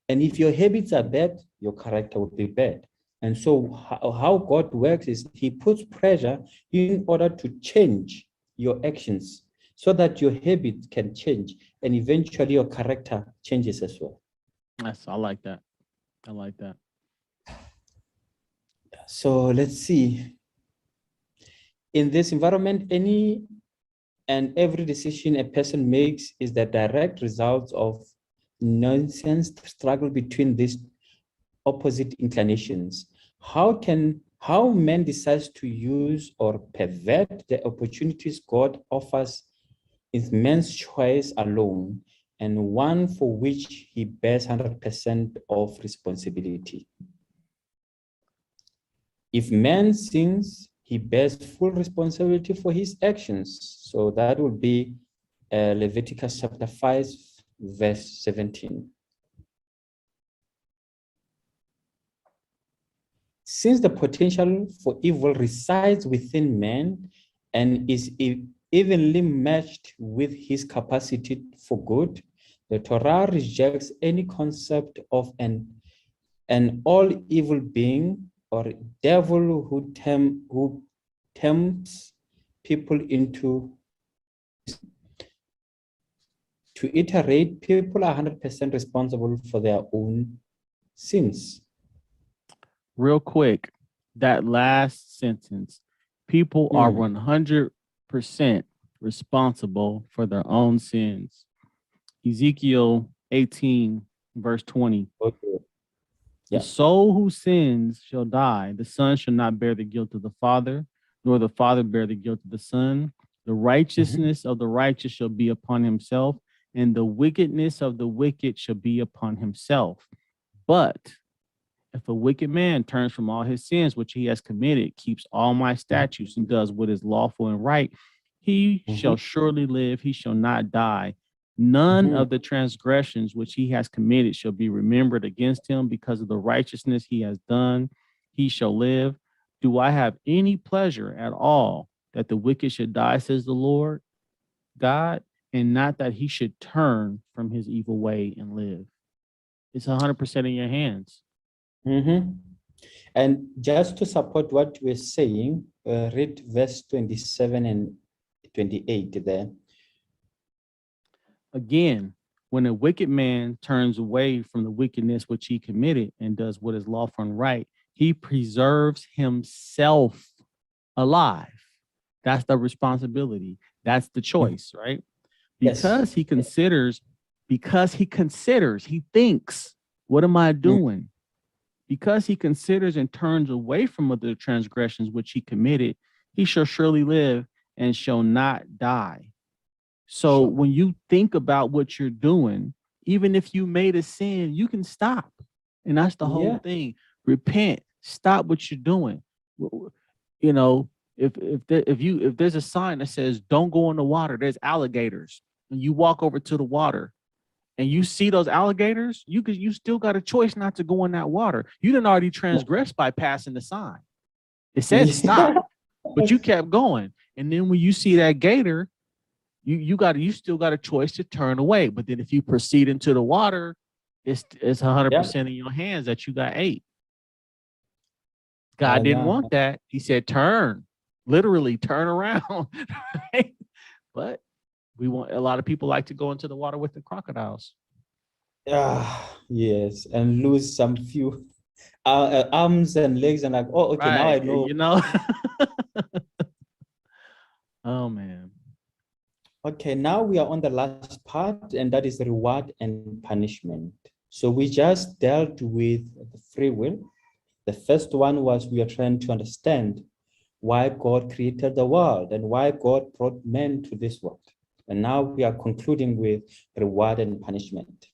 And if your habits are bad, your character will be bad. And so how God works is he puts pressure in order to change your actions so that your habit can change and eventually your character changes as well. I like that. I like that. So let's see. In this environment, any and every decision a person makes is the direct result of nonsense struggle between these opposite inclinations. How man decides to use or pervert the opportunities God offers is man's choice alone, and one for which he bears 100% of responsibility. If man sins, he bears full responsibility for his actions. So that would be Leviticus chapter 5, verse 17. Since the potential for evil resides within man and is evenly matched with his capacity for good, the Torah rejects any concept of an all evil being or devil who tempts people into. To iterate, people are 100% responsible for their own sins. Real quick, that last sentence, people are 100% responsible for their own sins. Ezekiel 18, verse 20. Okay. Yeah. The soul who sins shall die. The son shall not bear the guilt of the father, nor the father bear the guilt of the son. The righteousness of the righteous shall be upon himself, and the wickedness of the wicked shall be upon himself. But if a wicked man turns from all his sins which he has committed, keeps all my statutes, and does what is lawful and right, he shall surely live, he shall not die. None of the transgressions which he has committed shall be remembered against him. Because of the righteousness he has done, he shall live. Do I have any pleasure at all that the wicked should die, says the Lord God, and not that he should turn from his evil way and live? It's 100% in your hands. And just to support what we're saying, read verse 27 and 28 there. Again, when a wicked man turns away from the wickedness which he committed and does what is lawful and right, he preserves himself alive. That's the responsibility. That's the choice, right? Because he considers, he thinks, what am I doing? Because he considers and turns away from the transgressions which he committed, he shall surely live and shall not die. So when you think about what you're doing, even if you made a sin, you can stop. And that's the whole thing. Repent, stop what you're doing. You know, if there's a sign that says don't go in the water, there's alligators, and you walk over to the water and you see those alligators, you still got a choice not to go in that water. You didn't already transgressed by passing the sign. It said stop, but you kept going. And then when you see that gator, you still got a choice to turn away. But then if you proceed into the water, it's 100% in your hands that you got ate. God didn't want that. He said turn, literally turn around. Right? But a lot of people like to go into the water with the crocodiles. Yes, and lose some few arms and legs, and like, oh, okay, now I know. You know. Oh man. Okay, now we are on the last part, and that is reward and punishment. So we just dealt with the free will. The first one was we are trying to understand why God created the world and why God brought men to this world. And now we are concluding with reward and punishment.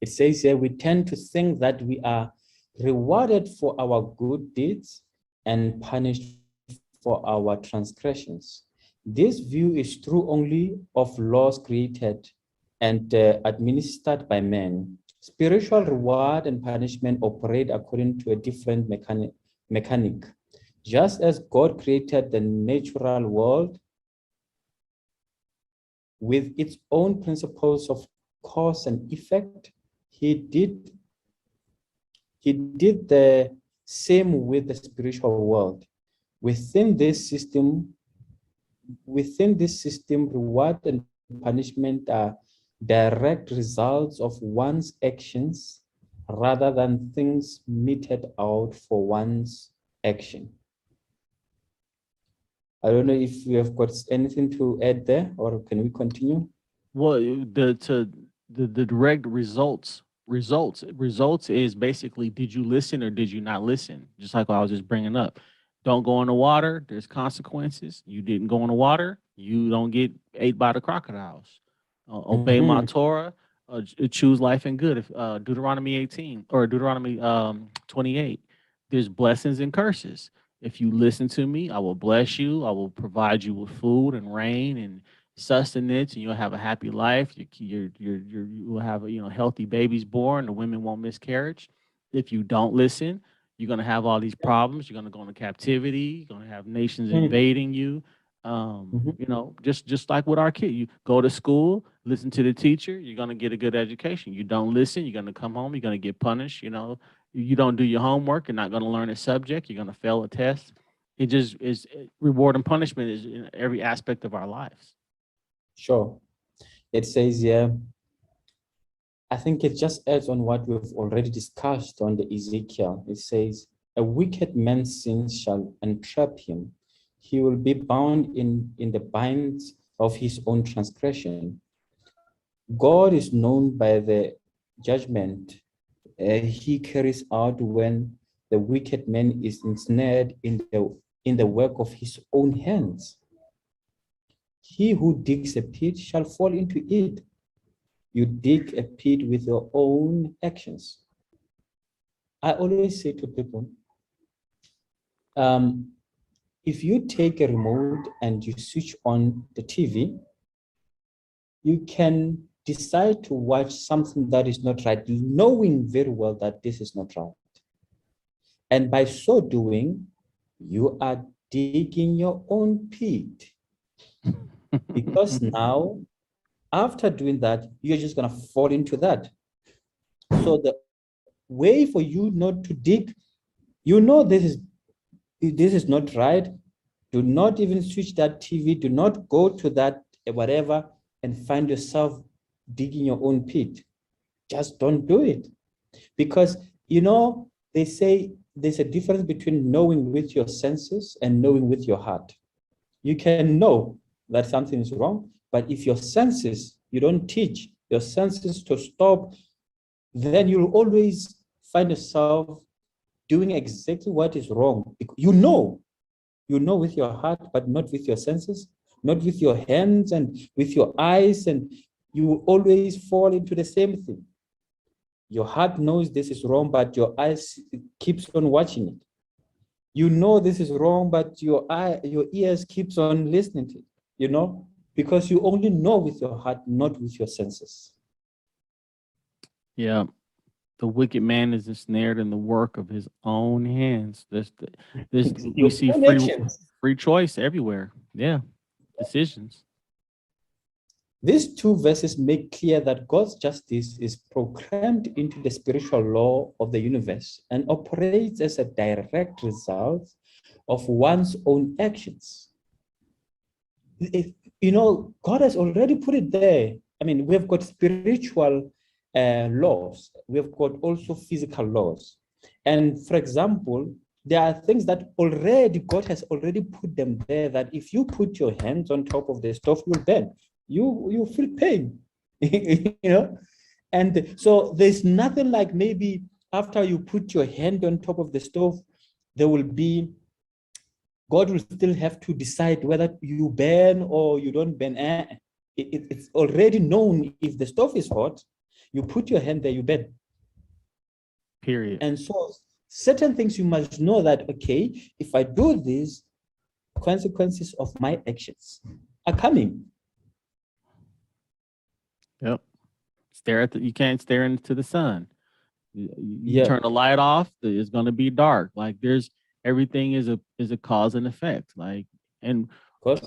It says here, we tend to think that we are rewarded for our good deeds and punished for our transgressions. This view is true only of laws created and administered by men. Spiritual reward and punishment operate according to a different mechanic. Just as God created the natural world with its own principles of cause and effect, he did the same with the spiritual world. Within this system, reward and punishment are direct results of one's actions rather than things meted out for one's action. I don't know if you have got anything to add there, or can we continue? Well, the direct results is basically, did you listen or did you not listen? Just like what I was just bringing up. Don't go in the water, there's consequences. You didn't go in the water, you don't get ate by the crocodiles. Obey my Torah, choose life and good. If Deuteronomy 18 or Deuteronomy 28, there's blessings and curses. If you listen to me, I will bless you. I will provide you with food and rain and sustenance, and you'll have a happy life. You will have healthy babies born. The women won't miscarriage. If you don't listen, you're gonna have all these problems. You're gonna go into captivity. You're gonna have nations invading you. Just like with our kid, you go to school, listen to the teacher. You're gonna get a good education. You don't listen, you're gonna come home. You're gonna get punished. You don't do your homework, you're not going to learn a subject, you're going to fail a test. It just is, reward and punishment is in every aspect of our lives. Sure. It says here, I think it just adds on what we've already discussed on the Ezekiel. It says, a wicked man's sins shall entrap him. He will be bound in the binds of his own transgression. God is known by the judgment he carries out when the wicked man is ensnared in the work of his own hands. He who digs a pit shall fall into it. You dig a pit with your own actions. I always say to people, if you take a remote and you switch on the TV, you can decide to watch something that is not right, knowing very well that this is not right. And by so doing, you are digging your own pit. Because now, after doing that, you're just going to fall into that. So the way for you not to dig, this is not right. Do not even switch that TV. Do not go to that whatever and find yourself digging your own pit. Just don't do it. Because, they say there's a difference between knowing with your senses and knowing with your heart. You can know that something is wrong, but if your senses, you don't teach your senses to stop, then you'll always find yourself doing exactly what is wrong. You know with your heart, but not with your senses, not with your hands and with your eyes, and you will always fall into the same thing. Your heart knows this is wrong, but your eyes keeps on watching it. You know this is wrong, but your ears keeps on listening to it, because you only know with your heart, not with your senses. Yeah. The wicked man is ensnared in the work of his own hands. We see free choice everywhere. Yeah. Decisions. These two verses make clear that God's justice is programmed into the spiritual law of the universe and operates as a direct result of one's own actions. God has already put it there. I mean, we've got spiritual laws. We've got also physical laws. And for example, there are things that God has already put them there, that if you put your hands on top of the stove, you'll burn. You feel pain, And so there's nothing like maybe after you put your hand on top of the stove, God will still have to decide whether you burn or you don't burn. It's already known. If the stove is hot, you put your hand there, you burn. Period. And so certain things you must know that, okay, if I do this, consequences of my actions are coming. Yep. You can't stare into the sun. You Yeah. turn the light off, it's going to be dark. Like everything is a cause and effect. Like, and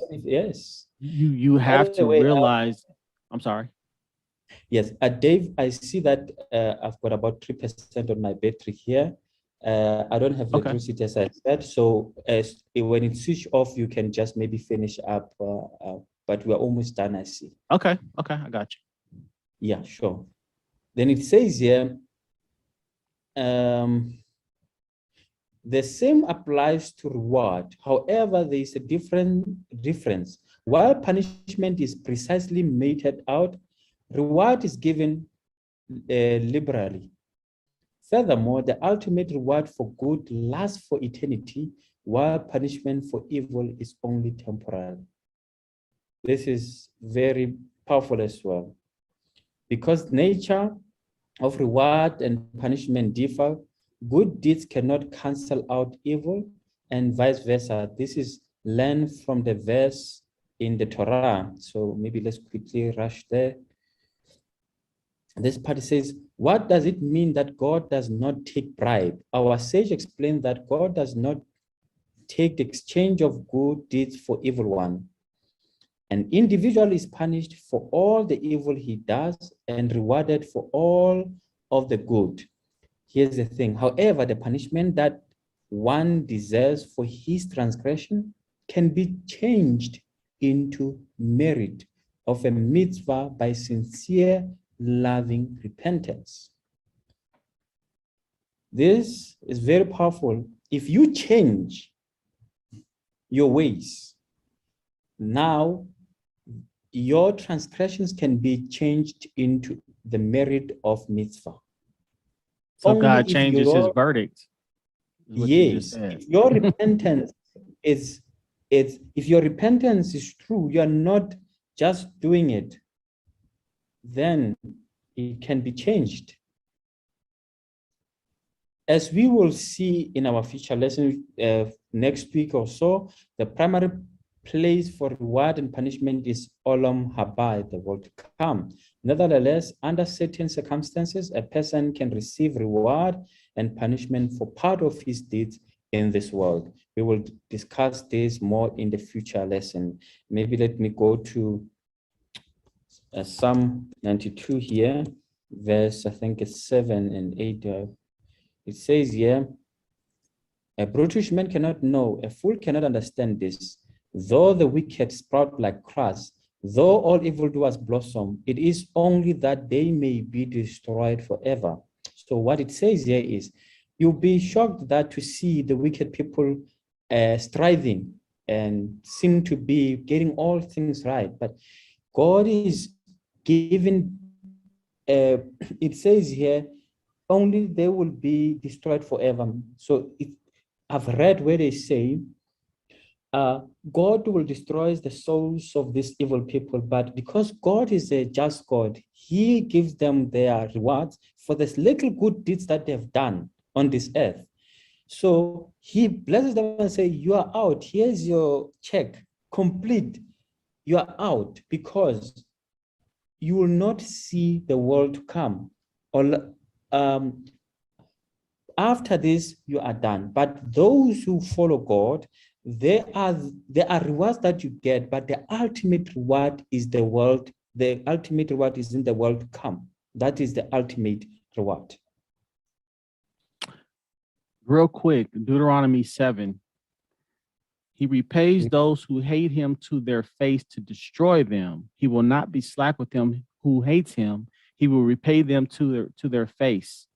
Yes. you have to realize. I'm sorry. Yes, Dave, I see that I've got about 3% on my battery here. I don't have electricity as I said, so when it switch off, you can just maybe finish up, but we're almost done, I see. Okay, I got you. Yeah, sure. Then it says here, the same applies to reward. However, there is a difference. While punishment is precisely meted out, reward is given liberally. Furthermore, the ultimate reward for good lasts for eternity, while punishment for evil is only temporary. This is very powerful as well. Because nature of reward and punishment differ, good deeds cannot cancel out evil, and vice versa. This is learned from the verse in the Torah. So maybe let's quickly rush there. This part says, what does it mean that God does not take bribe? Our sage explained that God does not take the exchange of good deeds for evil one. An individual is punished for all the evil he does and rewarded for all of the good. Here's the thing. However, the punishment that one deserves for his transgression can be changed into merit of a mitzvah by sincere, loving repentance. This is very powerful. If you change your ways, now your transgressions can be changed into the merit of mitzvah. So God changes his verdict. Yes, if your repentance if your repentance is true, you are not just doing it, then it can be changed. As we will see in our future lesson next week or so, the primary place for reward and punishment is Olam Haba, the world to come. Nevertheless, under certain circumstances, a person can receive reward and punishment for part of his deeds in this world. We will discuss this more in the future lesson. Maybe let me go to Psalm 92 here, verse, I think it's 7 and 8. It says here, a brutish man cannot know, a fool cannot understand this. Though the wicked sprout like grass, though all evildoers blossom, it is only that they may be destroyed forever. So what it says here is, you'll be shocked that to see the wicked people striving and seem to be getting all things right, but God is giving, it says here, only they will be destroyed forever. So I've read where they say, God will destroy the souls of these evil people, but because God is a just God, he gives them their rewards for this little good deeds that they've done on this earth. So he blesses them and says, you are out, here's your check, complete, you are out, because you will not see the world to come. Or after this, you are done. But those who follow God, there are rewards that you get, but the ultimate reward is the world. The ultimate reward is in the world to come. That is the ultimate reward. Real quick, Deuteronomy 7. He repays those who hate him to their face to destroy them. He will not be slack with them who hates him. He will repay them to their face.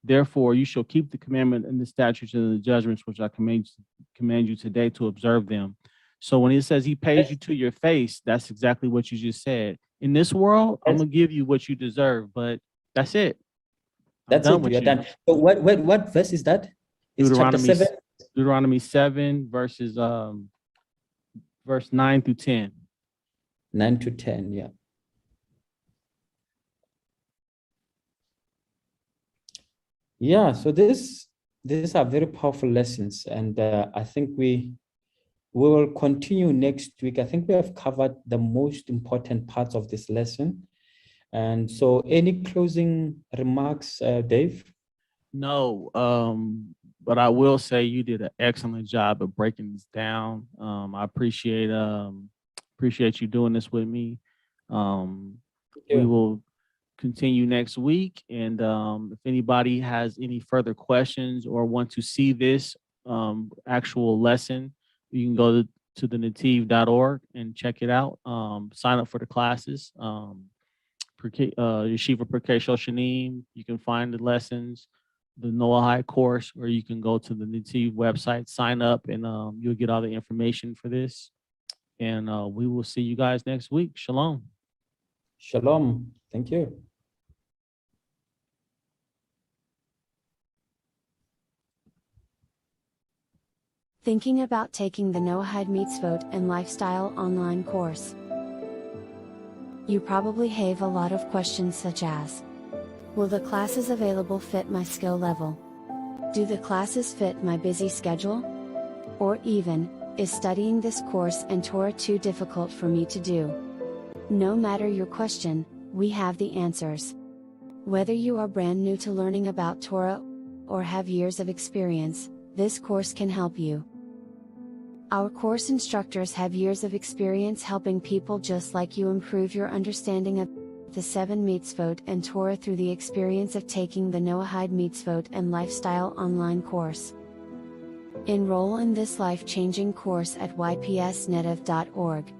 Therefore, you shall keep the commandment and the statutes and the judgments which I command you today to observe them. So when it says he pays you to your face, that's exactly what you just said. In this world, I'm going to give you what you deserve, but that's it. That's it. You're done. So what verse is that? It's chapter 7. Deuteronomy 7, verse 9 through 10. 9 to 10, yeah. Yeah, so these are very powerful lessons, and I think we We will continue next week. I think we have covered the most important parts of this lesson. And so any closing remarks, Dave? No, but I will say you did an excellent job of breaking this down. I appreciate you doing this with me. We will continue next week, and if anybody has any further questions or want to see this actual lesson, you can go to the nativ.org and check it out. Sign up for the classes. Yeshiva Pirkei Shoshanim. You can find the lessons, the Noahide course, or you can go to the Nativ website, sign up, and you'll get all the information for this. And we will see you guys next week. Shalom. Shalom. Thank you. Thinking about taking the Noahide Mitzvot and Lifestyle online course? You probably have a lot of questions such as, will the classes available fit my skill level? Do the classes fit my busy schedule? Or even, is studying this course and Torah too difficult for me to do? No matter your question, we have the answers. Whether you are brand new to learning about Torah, or have years of experience, this course can help you. Our course instructors have years of experience helping people just like you improve your understanding of the 7 mitzvot and Torah through the experience of taking the Noahide Mitzvot and Lifestyle online course. Enroll in this life-changing course at ypsnative.org.